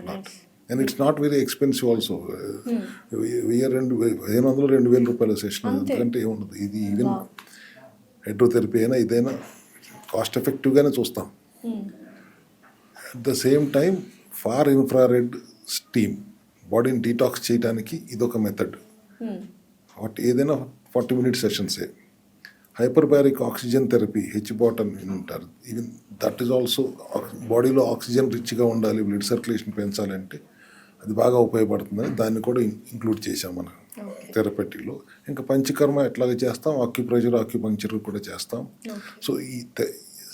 plan. And it's not very expensive also. 1500-2000 రూపాయల సెషన్, ఎందుకంటే ఏముండదు. ఇది ఈవెన్ హైడ్రోథెరపీ అయినా ఇదైనా కాస్ట్ ఎఫెక్టివ్గానే చూస్తాం. At the same time far infrared steam, బాడీని డీటాక్స్ చేయడానికి ఇదొక మెథడ్. ఏదైనా 40 minute సెషన్సే. హైపర్బారిక్ ఆక్సిజన్ థెరపీ, హెచ్బాట్ అని ఉంటారు. ఈవెన్ దట్ ఈజ్ ఆల్సో, బాడీలో ఆక్సిజన్ రిచ్గా ఉండాలి, బ్లడ్ సర్క్యులేషన్ పెంచాలంటే అది బాగా ఉపయోగపడుతుందని దాన్ని కూడా ఇంక్లూడ్ చేసాం మన థెరపీలో. ఇంకా పంచకర్మ ఎట్లాగ చేస్తాం, ఆక్యుప్రెషర్, ఆక్యుపంక్చర్ కూడా చేస్తాం. సో ఈ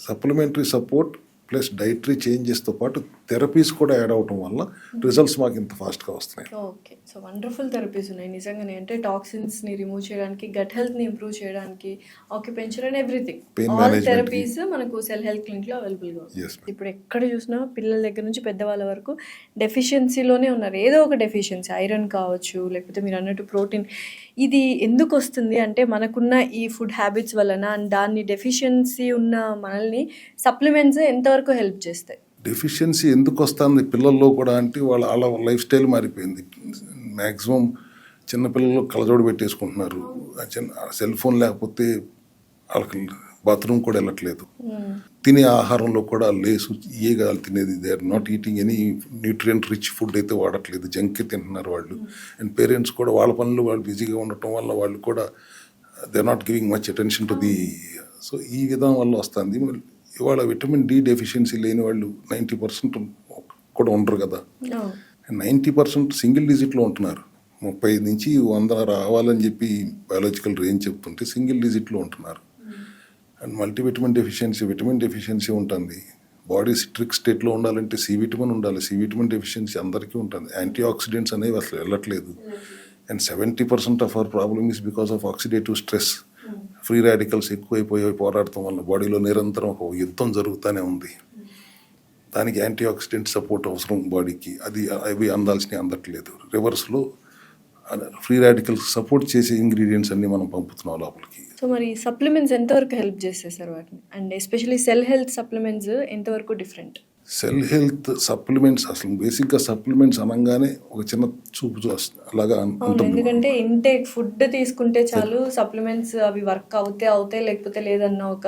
సప్లిమెంటరీ సపోర్ట్ ప్లస్ డైటరీ చేంజెస్తో పాటు థెరపీస్ కూడా యాడ్ అవటం వల్ల రిజల్ట్స్ మాకు ఇంత ఫాస్ట్గా వస్తున్నాయి. ఓకే. సో వండర్ఫుల్ థెరపీస్ ఉన్నాయి నిజంగానే. అంటే టాక్సిన్స్ని రిమూవ్ చేయడానికి, గట్ హెల్త్ని ఇంప్రూవ్ చేయడానికి, acupuncture and everything Pain all management therapies మనకు సెల్ హెల్త్ క్లినిక్లో అవైలబుల్గా ఉంది. Yes, ma'am. ఇప్పుడు ఎక్కడ చూసినా పిల్లల దగ్గర నుంచి పెద్దవాళ్ళ వరకు డెఫిషియన్సీలోనే ఉన్నారు. ఏదో ఒక డెఫిషియన్సీ, ఐరన్ కావచ్చు, లేకపోతే మీరు అన్నట్టు ప్రోటీన్. ఇది ఎందుకు వస్తుంది అంటే మనకున్న ఈ ఫుడ్ హ్యాబిట్స్ వలన, అండ్ దాన్ని డెఫిషియన్సీ ఉన్న మనల్ని సప్లిమెంట్స్ ఎంతవరకు హెల్ప్ చేస్తాయి? డెఫిషియన్సీ ఎందుకు వస్తుంది పిల్లల్లో కూడా అంటే వాళ్ళ లైఫ్ స్టైల్ మారిపోయింది. మ్యాక్సిమం చిన్నపిల్లలు కళ్ళజోడు పెట్టేసుకుంటున్నారు. సెల్ ఫోన్ లేకపోతే వాళ్ళకి బాత్రూమ్ కూడా వెళ్ళట్లేదు. తినే ఆహారంలో కూడా లేసు ఏగా తినేది. They are not eating any nutrient rich food అయితే వాడట్లేదు, జంకే తింటున్నారు వాళ్ళు. అండ్ పేరెంట్స్ కూడా వాళ్ళ పనులు వాళ్ళు బిజీగా ఉండటం వల్ల వాళ్ళు కూడా they are not giving much attention to the. So ఈ విధానం వల్ల వస్తుంది. ఇవాళ విటమిన్ డి డెఫిషియన్సీ లేని వాళ్ళు 90% కూడా ఉండరు కదా. 90% సింగిల్ డిజిట్లో ఉంటున్నారు. 30 నుంచి 100 రావాలని చెప్పి బయాలజికల్ రేంజ్ చెప్తుంటే సింగిల్ డిజిట్లో ఉంటున్నారు. And multivitamin deficiency, vitamin deficiency ఉంటుంది. బాడీ సిట్రిక్ స్టేట్లో ఉండాలంటే సి విటమిన్ ఉండాలి. సి విటమిన్ డెఫిషియన్సీ అందరికీ ఉంటుంది. యాంటీ ఆక్సిడెంట్స్ అనేవి అసలు వెళ్ళట్లేదు. And 70% of our problem is because of oxidative stress. Free radicals ఎక్కువైపోయి పోరాడటం వల్ల బాడీలో నిరంతరం ఒక యుద్ధం జరుగుతూనే ఉంది. దానికి యాంటీ ఆక్సిడెంట్ సపోర్ట్ అవసరం బాడీకి. అవి అందాల్సినవి అందట్లేదు. రివర్స్లో ఫ్రీ రాడికల్స్ సపోర్ట్ చేసే ఇంగ్రీడియంట్స్ అన్ని మనం పంపుతున్నాం లోపలికి. సో మరి సప్లిమెంట్స్ ఎంతవరకు హెల్ప్ చేస్తాయి సార్ వాటిని? And especially cell health supplements ఎంతవరకు డిఫరెంట్? సెల్ హెల్త్ సప్లిమెంట్స్ అసలు బేసిక్గా సప్లిమెంట్స్ అనగానే ఒక చిన్న చూపు అలాగా ఉంటుంది. ఎందుకంటే ఇంటేక్ ఫుడ్ తీసుకుంటే చాలు సప్లిమెంట్స్ అవి వర్క్ అవుతాయి లేకపోతే లేదన్న ఒక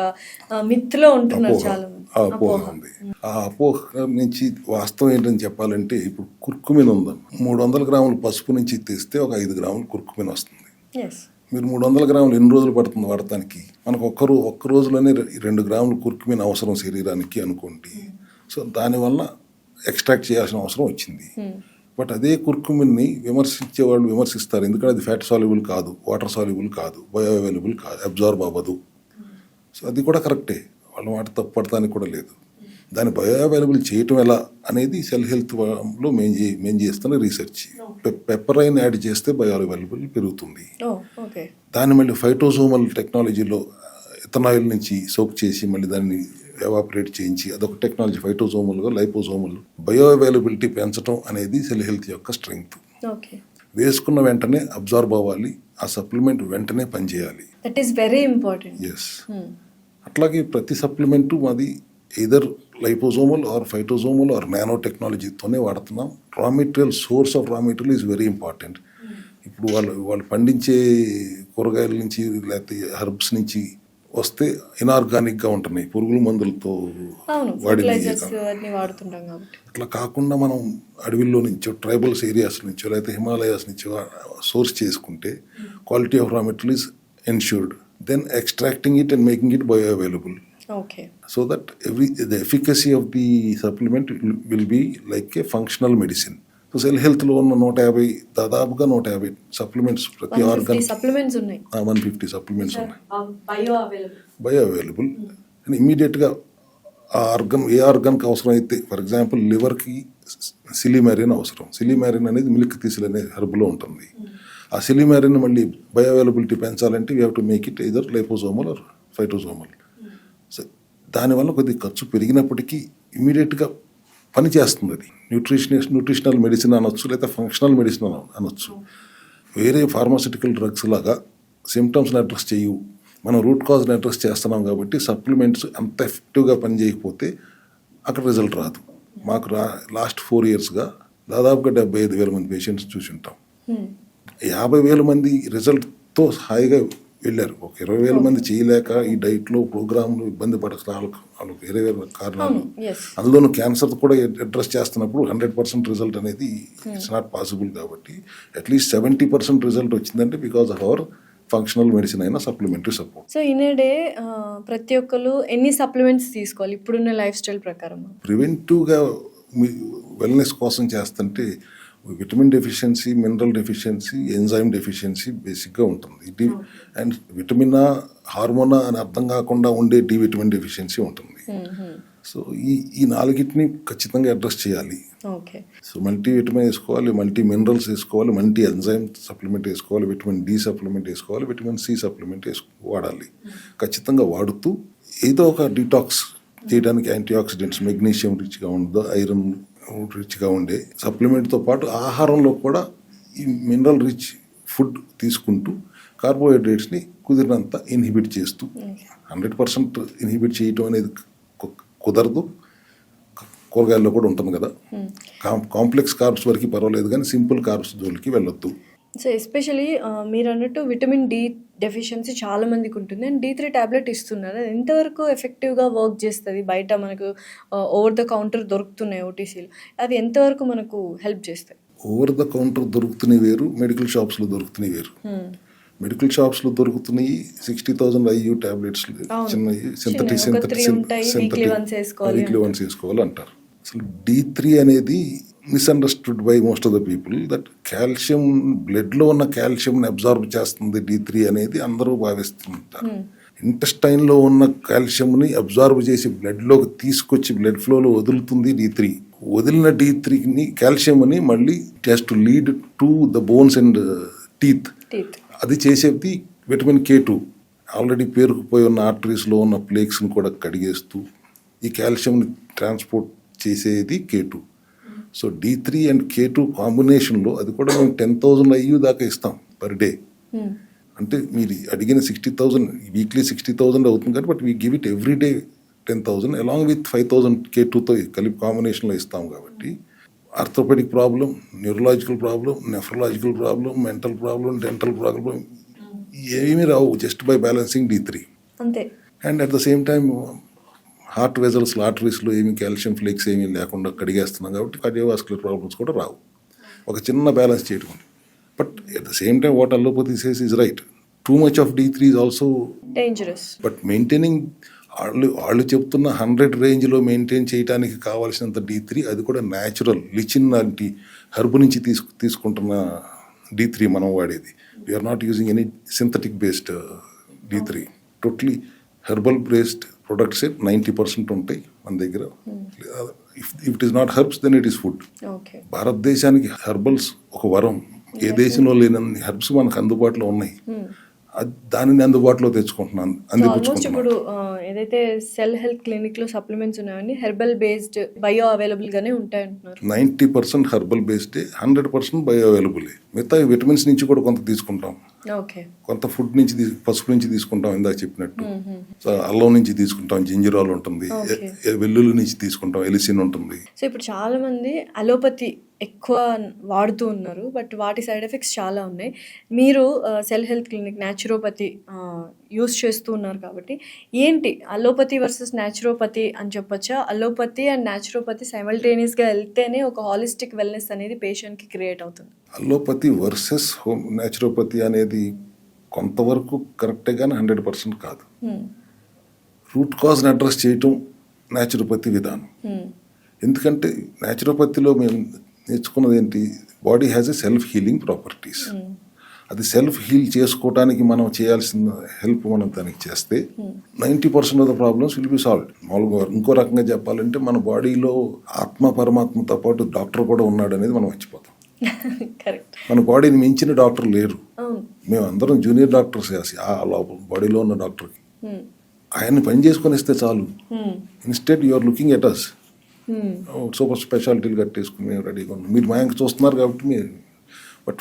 మిత్లో ఉంటున్నారు చాలా మంది. అపోహ ఉంది. ఆ అపోహ నుంచి వాస్తవం ఏంటని చెప్పాలంటే, ఇప్పుడు కుర్కుమిన్ ఉందా, 300 గ్రాముల పసుపు నుంచి తీస్తే ఒక 5 గ్రాములు కుర్కుమిన్ వస్తుంది. మీరు 300 గ్రాములు ఎన్ని రోజులు పడుతుంది వాడటానికి? మనకు ఒక్క రోజులోనే 2 గ్రాములు కుర్కుమిన్ అవసరం శరీరానికి అనుకోండి. సో దానివల్ల ఎక్స్ట్రాక్ట్ చేయాల్సిన అవసరం వచ్చింది. బట్ అదే కుర్కుమిన్ని విమర్శించే వాళ్ళు విమర్శిస్తారు. ఎందుకంటే అది ఫ్యాట్ సాల్యుబుల్ కాదు, వాటర్ సాల్యుబుల్ కాదు, బయో అవైలబుల్ కాదు, అబ్జార్బ్ అవ్వదు. సో అది కూడా కరెక్టే, వాళ్ళ మాట తప్పడటానికి కూడా లేదు. దాన్ని బయో అవైలబుల్ చేయటం ఎలా అనేది సెల్ హెల్త్లో మేము చేస్తున్న రీసెర్చ్. పెప్పరైన్ యాడ్ చేస్తే బయో అవైలబుల్ పెరుగుతుంది. దాన్ని మళ్ళీ ఫైటోజోమల్ టెక్నాలజీలో ఇథనాయిల్ నుంచి సోక్ చేసి మళ్ళీ దాన్ని ఎవాపరేట్ చేయించి అదొక టెక్నాలజీ. ఫైటోజోమల్గా లైపోజోమల్ బయో అవైలబిలిటీ పెంచడం అనేది సెల్ హెల్త్ యొక్క స్ట్రెంగ్త్. వేసుకున్న వెంటనే అబ్జార్బ్ అవ్వాలి, ఆ సప్లిమెంట్ వెంటనే పనిచేయాలి. That is very important. Yes. అట్లాగే ప్రతి సప్లిమెంటు మాది either liposomal or phytosomal or nano టెక్నాలజీతోనే వాడుతున్నాం. Raw material, source of raw material is very important. ఇప్పుడు వాళ్ళు పండించే కూరగాయల నుంచి లేకపోతే హెర్బ్స్ నుంచి వస్తే ఇనార్గానిక్గా ఉంటున్నాయి, పురుగుల మందులతో అట్లా కాకుండా మనం అడవిలో నుంచో, ట్రైబల్స్ ఏరియాస్ నుంచో, లేకపోతే హిమాలయాస్ నుంచో సోర్స్ చేసుకుంటే quality of raw material is ensured. Then extracting it and making it bioavailable. So that the efficacy of the supplement will be like a functional medicine. So cell హెల్త్లో ఉన్న 150 దాదాపుగా 150 supplements ప్రతి organ 150 supplements ఉన్నాయి bioavailable. And ఇమీడియట్గా ఆ ఏ ఆర్గన్కి అవసరం అయితే, ఫర్ ఎగ్జాంపుల్ లివర్కి సిలిమారిన్ అవసరం. సిలిమారిన్ అనేది మిల్క్ థిసిల్ అనే హెర్బ్లో ఉంటుంది. ఆ సిలిమారిన్ మళ్ళీ బయో అవైలబిలిటీ పెంచాలంటే we have to make it either liposomal or phytosomal. So దానివల్ల కొద్దిగా ఖర్చు పెరిగినప్పటికీ ఇమీడియట్గా పని చేస్తుంది. అది న్యూట్రిషనల్ మెడిసిన్ అనొచ్చు, లేదా ఫంక్షనల్ మెడిసిన్ అనొచ్చు. వేరే ఫార్మాసిటికల్ డ్రగ్స్ లాగా సిమ్టమ్స్ని అడ్రస్ చేయవు, మనం రూట్ కాజ్ని అడ్రస్ చేస్తున్నాం. కాబట్టి సప్లిమెంట్స్ అంత ఎఫెక్టివ్గా పని చేయకపోతే అక్కడ రిజల్ట్ రాదు. మాకు లాస్ట్ 4 yearsగా దాదాపుగా 75,000 మంది పేషెంట్స్ చూసి ఉంటాం. 50,000 మంది రిజల్ట్తో హాయిగా వెళ్ళారు. ఒక 20,000 మంది చేయలేక ఈ డైట్లో ప్రోగ్రాంలు ఇబ్బంది పడక వాళ్ళకి వేరే కారణాలు. అందులోనూ క్యాన్సర్ కూడా అడ్రస్ చేస్తున్నప్పుడు 100% రిజల్ట్ అనేది ఇట్స్ నాట్ పాసిబుల్. కాబట్టి అట్లీస్ట్ 70% రిజల్ట్ వచ్చిందంటే because of our functional medicine అయినా supplementary support. So in a day ప్రతి ఒక్కరు ఎన్ని సప్లిమెంట్స్ తీసుకోవాలి ఇప్పుడున్న లైఫ్ స్టైల్ ప్రకారం? ప్రివెంటివ్గా వెల్నెస్ కోసం చేస్తుంటే vitamin deficiency, mineral deficiency, enzyme deficiency బేసిక్గా ఉంటుంది. అండ్ విటమినా హార్మోనా అని అర్థం కాకుండా ఉండే డి విటమిన్ డెఫిషియన్సీ ఉంటుంది. సో ఈ నాలుగిటిని ఖచ్చితంగా అడ్రస్ చేయాలి. ఓకే. సో మల్టీవిటమిన్ వేసుకోవాలి, మల్టీ మినరల్స్ వేసుకోవాలి, మల్టీ ఎంజైమ్ సప్లిమెంట్ వేసుకోవాలి, విటమిన్ డి సప్లిమెంట్ వేసుకోవాలి, విటమిన్ సి సప్లిమెంట్ వాడాలి. ఖచ్చితంగా వాడుతూ ఏదో ఒక డిటాక్స్ చేయడానికి యాంటీ ఆక్సిడెంట్స్, మెగ్నీషియం రిచ్గా ఉండదు, ఐరన్ రిచ్గా ఉండే సప్లిమెంట్తో పాటు ఆహారంలో కూడా ఈ మినరల్ రిచ్ ఫుడ్ తీసుకుంటూ కార్బోహైడ్రేట్స్ని కుదిరినంత ఇన్హిబిట్ చేస్తూ 100% ఇన్హిబిట్ చేయటం అనేది కుదరదు. కూరగాయల్లో కూడా ఉంటుంది కదా. కాంప్లెక్స్ కార్బ్స్ వరకు పర్వాలేదు కానీ సింపుల్ కార్బ్స్ జోలికి వెళ్ళొద్దు. సో ఎస్పెషలీ మీరు అన్నట్టు విటమిన్ డి డెఫిషియన్సీ చాలా మందికి ఉంటుంది అండ్ D3 టాబ్లెట్ ఇస్తున్నారు. అది ఎంతవరకు ఎఫెక్టివ్గా వర్క్ చేస్తుంది? బయట మనకు ఓవర్ ద కౌంటర్ దొరుకుతున్నాయి ఓటీసీలు, అవి ఎంతవరకు మనకు హెల్ప్ చేస్తాయి? ఓవర్ ద కౌంటర్ దొరుకుతున్నాయి వేరు, మెడికల్ షాప్స్లో దొరుకుతున్నాయి వేరు. మెడికల్ షాప్స్లో దొరుకుతున్నాయి 60,000 IU టాబ్లెట్స్, చిన్నవి వీక్లీ వన్స్ వేసుకోవాలి అంటారు. అసలు D3 అనేది misunderstood by most of the people. That calcium, బ్లడ్లో ఉన్న కాల్షియంని అబ్జార్బ్ చేస్తుంది D3 అనేది అందరూ భావిస్తుంటారు. ఇంటెస్టైన్లో ఉన్న కాల్షియంని అబ్జార్బ్ చేసి బ్లడ్లోకి తీసుకొచ్చి బ్లడ్ ఫ్లోలో వదులుతుంది D3. వదిలిన D3ని కాల్షియంని మళ్ళీ it has to lead to the bones and teeth. అది చేసేది విటమిన్ K2. ఆల్రెడీ పేరుకుపోయి ఉన్న ఆర్టరీస్లో ఉన్న ప్లేక్స్ని కూడా కడిగేస్తూ ఈ కాల్షియంని ట్రాన్స్పోర్ట్ చేసేది K2. So D3 and K2 కాంబినేషన్లో అది కూడా మేము 10,000 IU దాకా ఇస్తాం పర్ డే. అంటే మీరు అడిగిన 60,000 వీక్లీ 60,000 అవుతుంది కానీ but we give it every day 10,000 along with 5,000 K2తో కలిపి కాంబినేషన్లో ఇస్తాం. కాబట్టి orthopaedic problem, neurological problem, nephrological problem, mental problem, dental problem ఏమీ రావు జస్ట్ బై బ్యాలెన్సింగ్ D3. అంతే. And at the same time heart vessels, ఆర్టరీస్లో ఏమి కాల్షియం ఫ్లేక్స్ ఏమీ లేకుండా కడిగేస్తున్నాం కాబట్టి కార్డియోవాస్కులర్ ప్రాబ్లమ్స్ కూడా రావు. ఒక చిన్న బ్యాలెన్స్ చేయడం. But at the same time what allopathy says is right. Too much of D3 is also dangerous. But maintaining వాళ్ళు చెప్తున్న 100 రేంజ్లో మెయింటైన్ చేయడానికి కావాల్సినంత D3 అది కూడా న్యాచురల్ లిచిన్ లాంటి హెర్బ్ నుంచి తీసుకుంటున్న D3 మనం వాడేది. We're not using any synthetic based D3. Totally herbal based products 90% ఉంటాయి మన దగ్గర. If it is not herbs then it is food. భారతదేశానికి హెర్బల్స్ ఒక వరం. ఏ దేశంలో లేనన్ని హెర్బ్స్ మనకు అందుబాటులో ఉన్నాయి. దానిని అందుబాటులో తెచ్చుకుంటున్నాను, అందిపుచ్చుకుంటున్నాను. ఇప్పుడు ఏదైతే సెల్ హెల్త్ క్లినిక్ లో సప్లిమెంట్స్ ఉన్నాయని హెర్బల్ బేస్డ్ బయో అవైలబుల్ గానే ఉంటాయి అంటున్నారు. 90% హెర్బల్ బేస్డ్, 100% బయో అవైలబుల్. మిగతా విటమిన్స్ నుంచి కూడా కొంత తీసుకుంటాం, కొంత ఫుడ్ నుంచి, పసుపు నుంచి తీసుకుంటాం ఇందాక చెప్పినట్టు. అల్లం నుంచి తీసుకుంటాం, జింజరాల్ ఉంటుంది, వెల్లుల్లి నుంచి తీసుకుంటాం, ఎలిసిన్ ఉంటుంది. సో ఇప్పుడు చాలా మంది అలోపతి ఎక్కువ వాడుతూ ఉన్నారు, బట్ వాటి సైడ్ ఎఫెక్ట్స్ చాలా ఉన్నాయి. మీరు cell health clinic naturopathy use చేస్తూ ఉన్నారు కాబట్టి ఏంటి అలోపతి వర్సెస్ న్యాచురోపతి అని చెప్పొచ్చా? అలోపతి అండ్ న్యాచురోపతి సైమల్టేనియస్గా వెళ్తేనే ఒక హాలిస్టిక్ వెల్నెస్ అనేది పేషెంట్కి క్రియేట్ అవుతుంది. అలోపతి వర్సెస్ న్యాచురోపతి అనేది కొంతవరకు కరెక్టే కానీ 100% కాదు. రూట్ కాజ్ని అడ్రస్ చేయటం న్యాచురోపతి విధానం. ఎందుకంటే న్యాచురోపతిలో మేము నేర్చుకున్నది ఏంటి? Body has a self healing properties. అది సెల్ఫ్ హీల్ చేసుకోవడానికి మనం చేయాల్సిన హెల్ప్ మనం దానికి చేస్తే 90% of the problems will be solved. మామూలుగా ఇంకో రకంగా చెప్పాలంటే మన బాడీలో ఆత్మ పరమాత్మతో పాటు డాక్టర్ కూడా ఉన్నాడు అనేది మనం మర్చిపోతాం. మన బాడీని మించిన డాక్టర్ లేరు. మేము అందరం జూనియర్ డాక్టర్స్ బాడీలో ఉన్న డాక్టర్కి ఆయన్ని పని చేసుకొని ఇస్తే చాలు. Instead you're looking at us. Super స్పెషాలిటీలు కట్టేసుకుని మేము రెడీగా ఉన్నాం. మీరు మా ఇంక చూస్తున్నారు కాబట్టి మీరు, but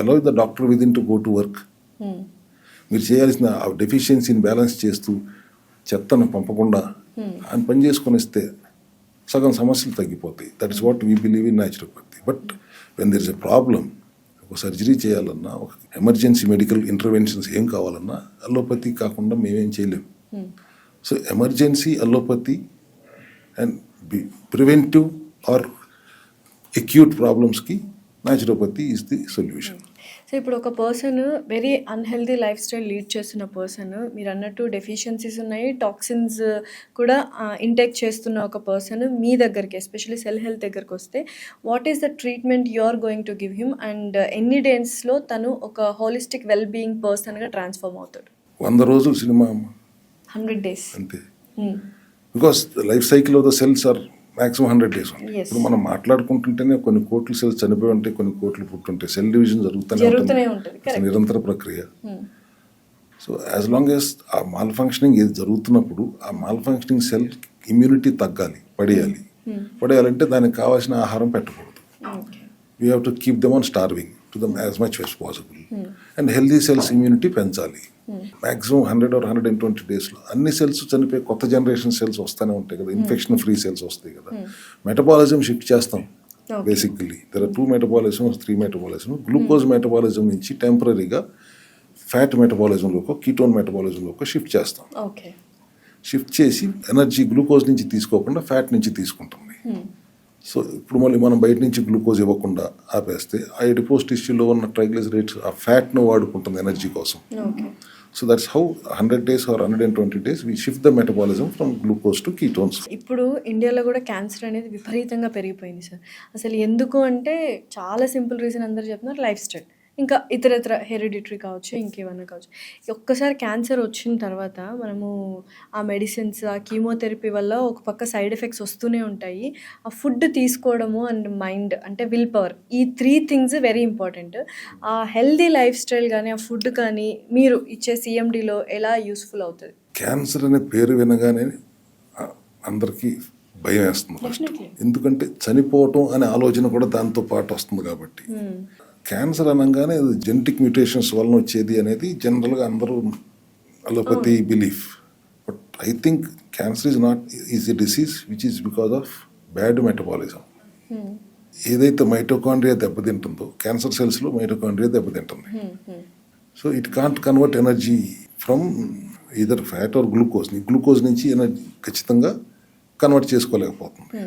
allow the doctor within to go to work. మీరు చేయాల్సిన ఆ డెఫిషియన్సీని బ్యాలెన్స్ చేస్తూ చెత్తను పంపకుండా ఆయన పని చేసుకొని ఇస్తే సగం సమస్యలు తగ్గిపోతాయి. That is what we believe in naturopathy. But when there is a problem, ఒక సర్జరీ చేయాలన్నా, ఒక ఎమర్జెన్సీ మెడికల్ ఇంటర్వెన్షన్స్ ఏం కావాలన్నా అలోపతి కాకుండా మేమేం చేయలేము. So emergency allopathy and preventive or acute ప్రాబ్లమ్స్కి naturopathy is the solution. So ఇప్పుడు ఒక person very unhealthy lifestyle lead చేస్తున్న పర్సన్, మీరు అన్నట్టు డెఫిషియన్సీస్ ఉన్నాయి, టాక్సిన్స్ కూడా ఇంటేక్ చేస్తున్న ఒక పర్సన్ మీ దగ్గరికి, ఎస్పెషల్లీ సెల్ హెల్త్ దగ్గరికి వస్తే what is the treatment you are going to give him and ఎన్ని డేస్లో తను ఒక హోలిస్టిక్ వెల్ బీయింగ్ పర్సన్గా ట్రాన్స్ఫార్మ్ అవుతాడు? 100 రోజులు సినిమా, 100 days అంతే. Because life cycle of the cells are maximum 100 days. Yes. ఇప్పుడు మనం మాట్లాడుకుంటుంటేనే కొన్ని కోట్ల సెల్స్ చనిపోయి ఉంటాయి, కొన్ని కోట్లు పుట్టుంటాయి. సెల్ డివిజన్ జరుగుతూనే ఉంటుంది. ఉంటుంది, నిరంతర ప్రక్రియ. సో యాజ్ లాంగ్ యాజ్ ఆ మాల్ ఫంక్షనింగ్ ఏది జరుగుతున్నప్పుడు ఆ మాల్ ఫంక్షనింగ్ సెల్ ఇమ్యూనిటీ తగ్గాలి, పడేయాలంటే దానికి కావాల్సిన ఆహారం పెట్టకూడదు. We have to keep them on starving to them as much as possible. And healthy cells immunity పెంచాలి. మ్యాక్సిమం 100 or 120 daysలో అన్ని సెల్స్ చనిపోయి కొత్త జనరేషన్ సెల్స్ వస్తూనే ఉంటాయి కదా, ఇన్ఫెక్షన్ ఫ్రీ సెల్స్ వస్తాయి కదా. మెటబాలిజం షిఫ్ట్ చేస్తాం basically. There are 2 metabolisms, 3 metabolisms. Glucose metabolism నుంచి టెంపరీగా ఫ్యాట్ మెటబాలిజంలోకి, కీటోన్ మెటబాలిజంలోకి షిఫ్ట్ చేస్తాం. షిఫ్ట్ చేసి ఎనర్జీ గ్లూకోజ్ నుంచి తీసుకోకుండా ఫ్యాట్ నుంచి తీసుకుంటుంది. సో ఇప్పుడు మళ్ళీ మనం బయట నుంచి గ్లూకోజ్ ఇవ్వకుండా ఆపేస్తే ఆ ఎడిపోస్ టిష్యూలో ఉన్న ట్రైగ్లిసరైడ్స్ ఆ ఫ్యాట్ను వాడుకుంటుంది ఎనర్జీ కోసం. So that's how 100 days or 120 days we shift the metabolism from glucose to ketones. ఇప్పుడు ఇండియాలో కూడా క్యాన్సర్ అనేది విపరీతంగా పెరిగిపోయింది సార్. అసలు ఎందుకు అంటే చాలా సింపుల్ రీజన్ అందరూ చెప్తున్నారు, లైఫ్ స్టైల్, ఇంకా ఇతరత్ర హెరిడిటరీ కావచ్చు, ఇంకేమన్నా కావచ్చు. ఒక్కసారి క్యాన్సర్ వచ్చిన తర్వాత మనము ఆ మెడిసిన్స్, ఆ కీమోథెరపీ వల్ల ఒక పక్క సైడ్ ఎఫెక్ట్స్ వస్తూనే ఉంటాయి. ఆ ఫుడ్ తీసుకోవడము అండ్ మైండ్ అంటే విల్ పవర్, ఈ 3 things వెరీ ఇంపార్టెంట్. ఆ హెల్దీ లైఫ్ స్టైల్ కానీ ఆ ఫుడ్ కానీ మీరు ఇచ్చే CMDలో ఎలా యూస్ఫుల్ అవుతుంది? క్యాన్సర్ అనే పేరు వినగానే అందరికీ భయం వేస్తుంది ఫస్ట్. ఎందుకంటే చనిపోవటం అనే ఆలోచన కూడా దాంతో పాటు వస్తుంది కాబట్టి. క్యాన్సర్ అనగానే అది జెనెటిక్ మ్యూటేషన్స్ వలన వచ్చేది అనేది జనరల్గా అందరూ allopathy belief. But I think cancer is a disease which is because of bad metabolism. ఏదైతే మైటోకాండ్రియా దెబ్బతింటుందో, క్యాన్సర్ సెల్స్లో మైటోకాండ్రియా దెబ్బతింటుంది. So it can't convert energy from either fat or గ్లూకోజ్ని. గ్లూకోజ్ నుంచి ఎనర్జీ ఖచ్చితంగా కన్వర్ట్ చేసుకోలేకపోతుంది.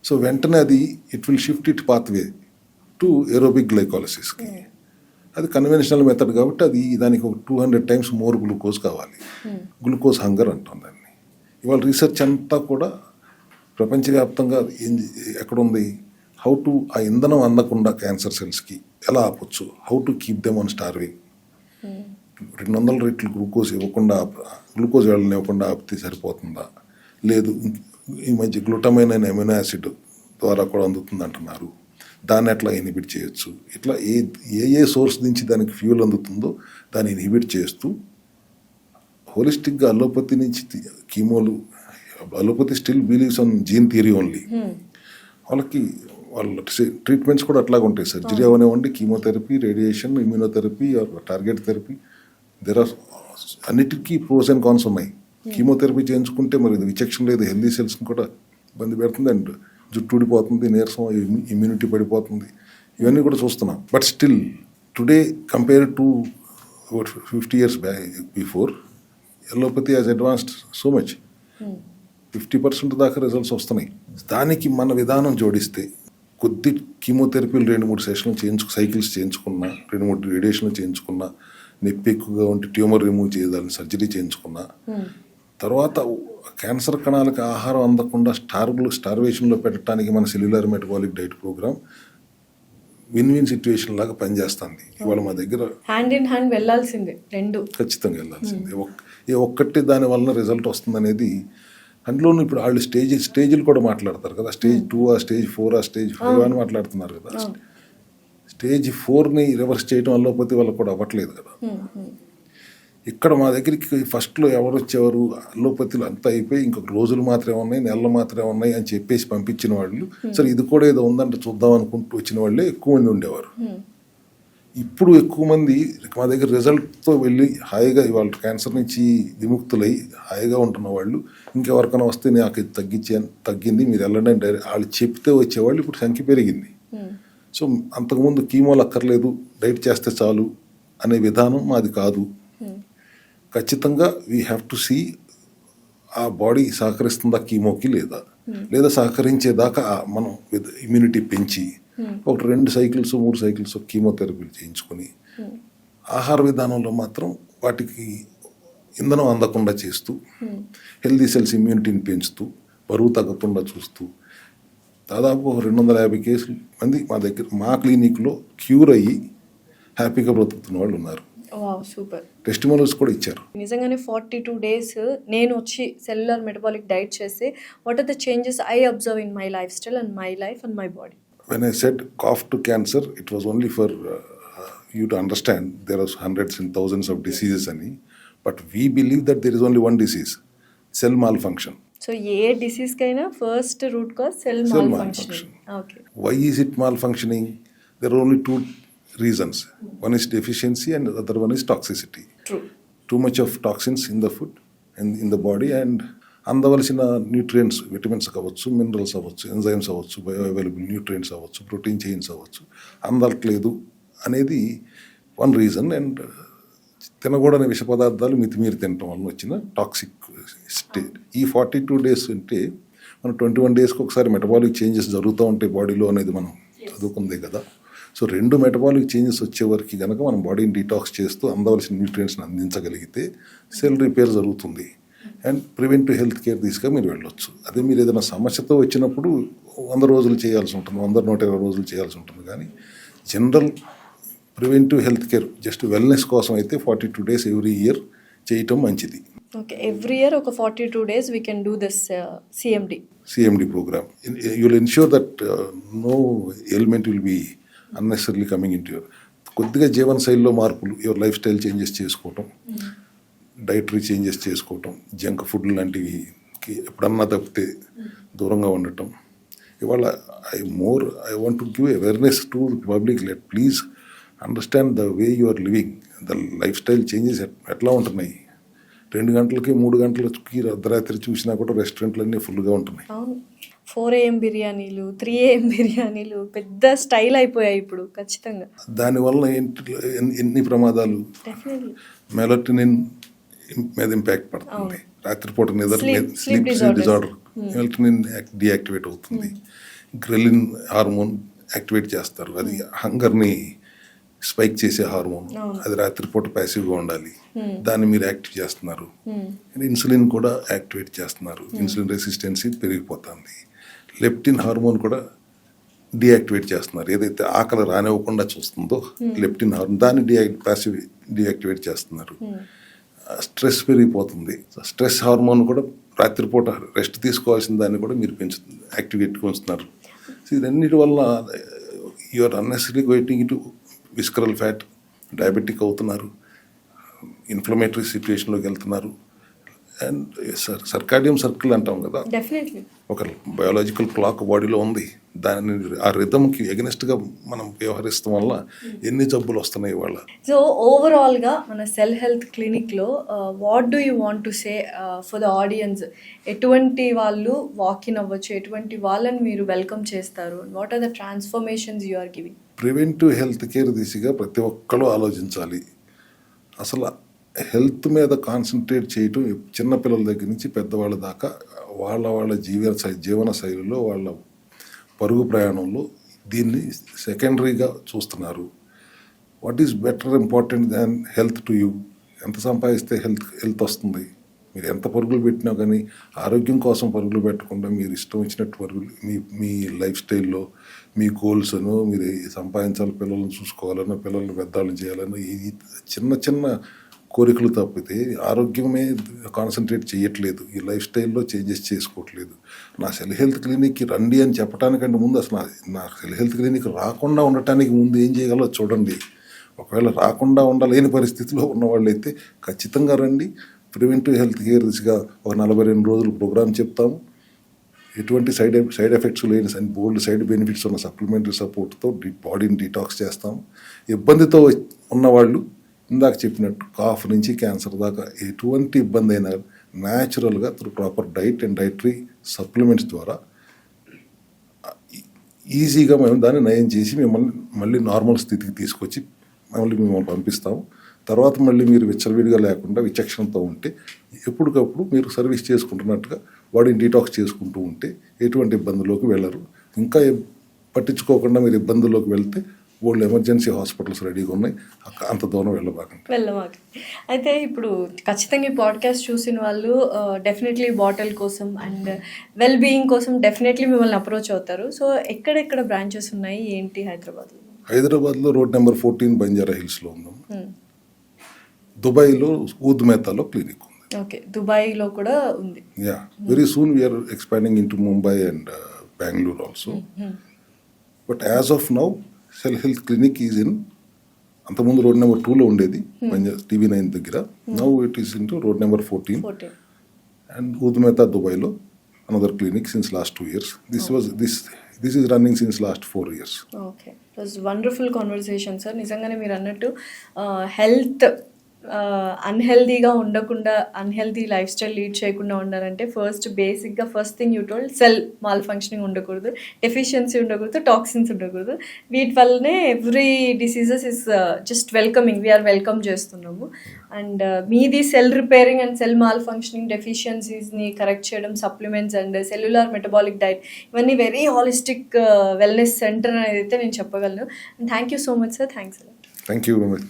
సో వెంటనే అది it will shift it pathway to aerobic గ్లైకాలసిస్కి. అది కన్వెన్షనల్ మెథడ్ కాబట్టి అది దానికి ఒక 200 times మోర్ గ్లూకోజ్ కావాలి. గ్లూకోజ్ హంగర్ అంటాం దాన్ని. ఇవాళ రీసెర్చ్ అంతా కూడా ప్రపంచవ్యాప్తంగా ఎక్కడుంది, హౌ టు ఆ ఇంధనం అందకుండా క్యాన్సర్ సెల్స్కి ఎలా ఆపొచ్చు, how to keep them on starving. 200 రెట్లు గ్లూకోజ్ ఇవ్వకుండా, గ్లూకోజ్ వాళ్ళని ఇవ్వకుండా ఆపితే సరిపోతుందా, లేదు ఈ మధ్య గ్లూటమైన్ అనే అమినో యాసిడ్ ద్వారా కూడా అందుతుంది అంటున్నారు, దాన్ని ఎట్లా ఇన్హిబిట్ చేయొచ్చు. ఇట్లా ఏ సోర్స్ నుంచి దానికి ఫ్యూల్ అందుతుందో దాన్ని ఇన్హిబిట్ చేస్తూ హోలిస్టిక్గా అలోపతి నుంచి కీమోలు, allopathy still believes on gene theory only. వాళ్ళ ట్రీట్మెంట్స్ కూడా అట్లాగే ఉంటాయి. సర్జరీ అవనివ్వండి, chemotherapy, radiation, immunotherapy or target therapy, there are అన్నిటికీ ప్రోస్ అండ్ కాన్స్ ఉన్నాయి. కీమోథెరపీ చేయించుకుంటే మరి ఇది విచక్షణ లేదు, హెల్దీ సెల్స్ని కూడా ఇబ్బంది పెడుతుంది, అండ్ జుట్టు ఊడిపోతుంది, నీరసం, ఇమ్యూనిటీ పడిపోతుంది, ఇవన్నీ కూడా చూస్తున్నాం. But still today compare to 50 years before, allopathy has advanced so much. 50% దాకా రిజల్ట్స్ వస్తున్నాయి. దానికి మన విధానం జోడిస్తే కొద్ది కీమోథెరపీలు 2-3 సెషన్లు సైకిల్స్ చేయించుకున్నా, 2-3 రేడియేషన్లు చేయించుకున్నా, నొప్పి ఎక్కువగా ఉంటే ట్యూమర్ రిమూవ్ చేయాలని సర్జరీ చేయించుకున్నా, తర్వాత క్యాన్సర్ కణాలకు ఆహారం అందకుండా స్టార్వేషన్లో పెట్టడానికి మన cellular metabolic diet programme win win situation లాగా పనిచేస్తుంది. ఇవాళ మా దగ్గర హ్యాండ్ ఇన్ హ్యాండ్ వెళ్ళాల్సిందే, రెండు ఖచ్చితంగా వెళ్ళాల్సిందే. ఒక్కటి దాని వలన రిజల్ట్ వస్తుంది అనేది. అందులోనూ ఇప్పుడు వాళ్ళు స్టేజ్లు కూడా మాట్లాడతారు కదా, స్టేజ్ 2, స్టేజ్ 4, స్టేజ్ 5 అని మాట్లాడుతున్నారు కదా. స్టేజ్ 4ని రివర్స్ చేయడం అల్లోపతి వాళ్ళకి కూడా అవ్వట్లేదు కదా. ఇక్కడ మా దగ్గరికి ఫస్ట్లో ఎవరు వచ్చేవారు, అల్లోపతిలు అంతా అయిపోయి ఇంకొక రోజులు మాత్రమే ఉన్నాయి, నెలలు మాత్రమే ఉన్నాయి అని చెప్పేసి పంపించిన వాళ్ళు, సరే ఇది కూడా ఏదో ఉందంటే చూద్దాం అనుకుంటూ వచ్చిన వాళ్ళే ఎక్కువ మంది ఉండేవారు. ఇప్పుడు ఎక్కువ మంది మా దగ్గర రిజల్ట్తో వెళ్ళి హాయిగా ఇవాళ క్యాన్సర్ నుంచి విముక్తులై హాయిగా ఉంటున్న వాళ్ళు, ఇంకెవరికైనా వస్తే నాకు తగ్గింది మీరు వెళ్ళండి అని వాళ్ళు చెప్తే వచ్చేవాళ్ళు ఇప్పుడు సంఖ్య పెరిగింది. సో అంతకుముందు కీమోలు అక్కర్లేదు, డైట్ చేస్తే చాలు అనే విధానం మాది కాదు. ఖచ్చితంగా వీ హ్యావ్ టు సీ ఆ బాడీ సహకరిస్తుందా కీమోకి లేదా సహకరించేదాకా మనం ఇమ్యూనిటీ పెంచి ఒక 2 cycles 3 cycles కీమోథెరపీలు చేయించుకొని ఆహార విధానంలో మాత్రం వాటికి ఇంధనం అందకుండా చేస్తూ హెల్దీ సెల్స్ ఇమ్యూనిటీని పెంచుతూ బరువు తగ్గకుండా చూస్తూ దాదాపు 250 కేసులు మంది మా క్లినిక్లో క్యూర్ అయ్యి హ్యాపీగా బ్రతుకుతున్న వాళ్ళు ఉన్నారు. వావ్! సూపర్. టెస్టిమోనియల్స్ కూడా ఇచ్చారు. నిజంగానే 42 డేస్ నేను వచ్చి సెల్యులార్ మెటబాలిక్ డైట్ చేస్తే what are the changes I observe in my lifestyle and my life and my body. When I said cough to cancer, it was only for you to understand there are hundreds and thousands of diseases, but we believe that there is only one disease, cell malfunction. So ఏ డిసీజ్కైనా first root cause cell Cell malfunctioning. Okay. Why is it malfunctioning? There are only two reasons. One is deficiency and the other one is toxicity. True. Too much of toxins in the food and in the body, and అందవలసిన nutrients, vitamins అవ్వచ్చు, minerals అవ్వచ్చు, enzymes అవ్వచ్చు, bioavailable nutrients అవ్వచ్చు, protein chains అవ్వచ్చు, అందట్లేదు అనేది one reason. And తినకూడని విష పదార్థాలు మితిమీరి తినటం వల్ల వచ్చిన టాక్సిక్ స్టేట్. ఈ 42 డేస్ అంటే మనం 21 డేస్కి ఒకసారి మెటబాలిక్ చేంజెస్ జరుగుతూ ఉంటాయి బాడీలో అనేది మనం చదువుకుందే కదా. సో 2 మెటబాలిక్ చేంజెస్ వచ్చే వరకు కనుక మనం బాడీని డీటాక్స్ చేస్తూ అందవలసిన న్యూట్రియంట్స్ని అందించగలిగితే సెల్ రిపేర్ జరుగుతుంది అండ్ ప్రివెంటివ్ హెల్త్ కేర్ తీసుకొని మీరు వెళ్ళొచ్చు. అదే మీరు ఏదైనా సమస్యతో వచ్చినప్పుడు 100 రోజులు చేయాల్సి ఉంటుంది, 120 రోజులు చేయాల్సి ఉంటుంది. కానీ general preventive health care just wellness కోసం అయితే 42 డేస్ ఎవ్రీ ఇయర్ చేయటం మంచిది. ఓకే. ఎవ్రీ ఇయర్ ఒక 42 days we can do this CMD program. You will ensure that no ailment will be unnecessarily coming into your. కొద్దిగా జీవన శైలిలో మార్పులు, your lifestyle changes చేసుకోవటం, డైటరీ చేంజెస్ చేసుకోవటం, junk food లాంటివి ఎప్పుడన్నా తప్పితే దూరంగా ఉండటం. ఇవాళ I want to give awareness to the public. Let please understand the way you are living, the lifestyle changes ఎట్లా ఉంటున్నాయి. 2 గంటలకి 3 గంటలకి అర్ధరాత్రి చూసినా కూడా రెస్టారెంట్లన్నీ ఫుల్గా ఉంటున్నాయి. అవును. 4 AM బిర్యానీలు, 3 AM బిర్యానీలు పెద్ద స్టైల్ అయిపోయాయి ఇప్పుడు ఖచ్చితంగా. దానివల్ల ఎన్ని ప్రమాదాలు. డెఫినెట్లీ. మెలటోనిన్ మీద ఇంపాక్ట్ పడుతుంది. రాత్రిపూట నిద్ర, స్లీప్ డిజార్డర్, మెలటోనిన్ డియాక్టివేట్ అవుతుంది. గ్రెలిన్ హార్మోన్ యాక్టివేట్ చేస్తారు, అది హంగర్ని స్పైక్ చేసే హార్మోన్. అది రాత్రిపూట ప్యాసివ్గా ఉండాలి, దాన్ని మీరు యాక్టివ్ చేస్తున్నారు. ఇన్సులిన్ కూడా యాక్టివేట్ చేస్తున్నారు, ఇన్సులిన్ రెసిస్టెన్సీ పెరిగిపోతుంది. లెప్టిన్ హార్మోన్ కూడా డియాక్టివేట్ చేస్తున్నారు, ఏదైతే ఆకలి రానివ్వకుండా చూస్తుందో లెప్టిన్ హార్మోన్, దాన్ని ప్యాసివ్ డియాక్టివేట్ చేస్తున్నారు. స్ట్రెస్ పెరిగిపోతుంది, స్ట్రెస్ హార్మోన్ కూడా రాత్రిపూట రెస్ట్ తీసుకోవాల్సిన దాన్ని కూడా మీరు యాక్టివేట్ ఉంచుతున్నారు. సో ఇదన్నిటి వల్ల you're unnecessary going to visceral fat, diabetic అవుతున్నారు, ఇన్ఫ్లమేటరీ సిచ్యువేషన్లోకి వెళ్తున్నారు. అండ్ సర్కాడియం సర్కిల్ అంటాం కదా, డెఫినెట్లీ ఒక బయాలజికల్ క్లాక్ బాడీలో ఉంది. దాని ఆ రిథమ్కి ఎగనెస్ట్గా మనం వ్యవహరిస్తాం వల్ల ఎన్ని జబ్బులు వస్తున్నాయి ఇవాళ. సో ఓవరాల్గా మన సెల్ హెల్త్ క్లినిక్లో what do you want to say for the audience? ఎటువంటి వాళ్ళు వాకిన్ అవ్వచ్చు, ఎటువంటి వాళ్ళని మీరు వెల్కమ్ చేస్తారు? What are the transformations you are giving? Preventive health care దిశగా ప్రతి ఒక్కరూ ఆలోచించాలి. అసలు హెల్త్ మీద కాన్సన్ట్రేట్ చేయటం చిన్నపిల్లల దగ్గర నుంచి పెద్దవాళ్ళ దాకా వాళ్ళ జీవన శైలిలో, వాళ్ళ పరుగు ప్రయాణంలో దీన్ని సెకండరీగా చూస్తున్నారు. What is better important than health to you? ఎంత సంపాదిస్తే హెల్త్ వస్తుంది? మీరు ఎంత పరుగులు పెట్టినా కానీ ఆరోగ్యం కోసం పరుగులు పెట్టకుండా మీరు ఇష్టం వచ్చినట్టు పరుగులు మీ లైఫ్ స్టైల్లో మీ గోల్స్ను మీరు సంపాదించాలి, పిల్లలను చూసుకోవాలన్నా, పిల్లల్ని పెద్దవాళ్ళని చేయాలన్నా, ఈ చిన్న కోరికలు తప్పితే ఆరోగ్యమే కాన్సన్ట్రేట్ చేయట్లేదు, ఈ లైఫ్ స్టైల్లో చేంజెస్ చేసుకోవట్లేదు. నా సెల్ హెల్త్ క్లినిక్కి రండి అని చెప్పడానికంటే ముందు అసలు నా సెల్ హెల్త్ క్లినిక్ రాకుండా ఉండటానికి ముందు ఏం చేయగలరో చూడండి. ఒకవేళ రాకుండా ఉండలేని పరిస్థితిలో ఉన్నవాళ్ళైతే ఖచ్చితంగా రండి. ప్రివెంటివ్ హెల్త్ కేర్ దిశగా ఒక 42 రోజులు ప్రోగ్రామ్ చెప్తాము. ఎటువంటి సైడ్ ఎఫెక్ట్స్ లేని అండ్ బోల్డ్ సైడ్ బెనిఫిట్స్ ఉన్న సప్లిమెంటరీ సపోర్ట్తో బాడీని డీటాక్స్ చేస్తాము. ఇబ్బందితో ఉన్నవాళ్ళు ఇందాక చెప్పినట్టు కాఫ్ నుంచి క్యాన్సర్ దాకా ఎటువంటి ఇబ్బంది అయినా న్యాచురల్గా through proper diet and dietary supplements ద్వారా ఈజీగా మేము దాన్ని నయం చేసి మిమ్మల్ని మళ్ళీ నార్మల్ స్థితికి తీసుకొచ్చి మిమ్మల్ని పంపిస్తాము. తర్వాత మళ్ళీ మీరు విచ్చలవిడిగా లేకుండా విచక్షణతో ఉంటే ఎప్పటికప్పుడు మీరు సర్వీస్ చేసుకుంటున్నట్టుగా బాడీని డీటాక్స్ చేసుకుంటూ ఉంటే ఎటువంటి ఇబ్బందుల్లోకి వెళ్ళరు. ఇంకా పట్టించుకోకుండా మీరు ఇబ్బందుల్లోకి వెళ్తే వాళ్ళు ఎమర్జెన్సీ హాస్పిటల్స్ రెడీగా ఉన్నాయి, అంత దూరం వెళ్ళమాకండి. అయితే ఇప్పుడు ఖచ్చితంగా ఈ పాడ్కాస్ట్ చూసిన వాళ్ళు డెఫినెట్లీ బాటిల్ కోసం అండ్ వెల్ బీయింగ్ కోసం డెఫినెట్లీ మిమ్మల్ని అప్రోచ్ అవుతారు. సో ఎక్కడెక్కడ బ్రాంచెస్ ఉన్నాయి ఏంటి హైదరాబాద్లో? హైదరాబాద్లో రోడ్ నెంబర్ 14 బంజారా హిల్స్లో ఉన్నాం. దుబాయ్లో ఊద్ మెహతాలో క్లినిక్ ఉంది. ఓకే. దుబాయ్‌లో కూడా ఉంది. Yeah, very soon we're expanding into Mumbai and Bengaluru also. But as of now cell health clinic is in, అంతకుముందు రోడ్ నెంబర్ 2లో ఉండేది TV9 దగ్గర. Now it is into road number 14 14. and Ud Mehta Dubai-lo, another clinic since last 2 years. This is running since last 4 years. Okay. It was wonderful conversation sir. నిజంగానే మీరు అన్నట్టు health అన్‌హెల్తీగా ఉండకుండా, unhealthy life style lead చేయకుండా ఉండాలంటే బేసిక్‌గా first thing you told cell malfunctioning ఉండకూడదు, deficiency ఉండకూడదు, toxins ఉండకూడదు. వీటి వల్లనే every diseases is just welcoming, we're welcome చేస్తున్నాము. అండ్ మీది cell repairing and cell malfunctioning డెఫిషియన్సీస్ని కరెక్ట్ చేయడం, supplements and cellular metabolic diet, ఇవన్నీ వెరీ హాలిస్టిక్ వెల్నెస్ సెంటర్ అనేది అయితే నేను చెప్పగలను. And thank you so much sir. Thanks. Thank you very much.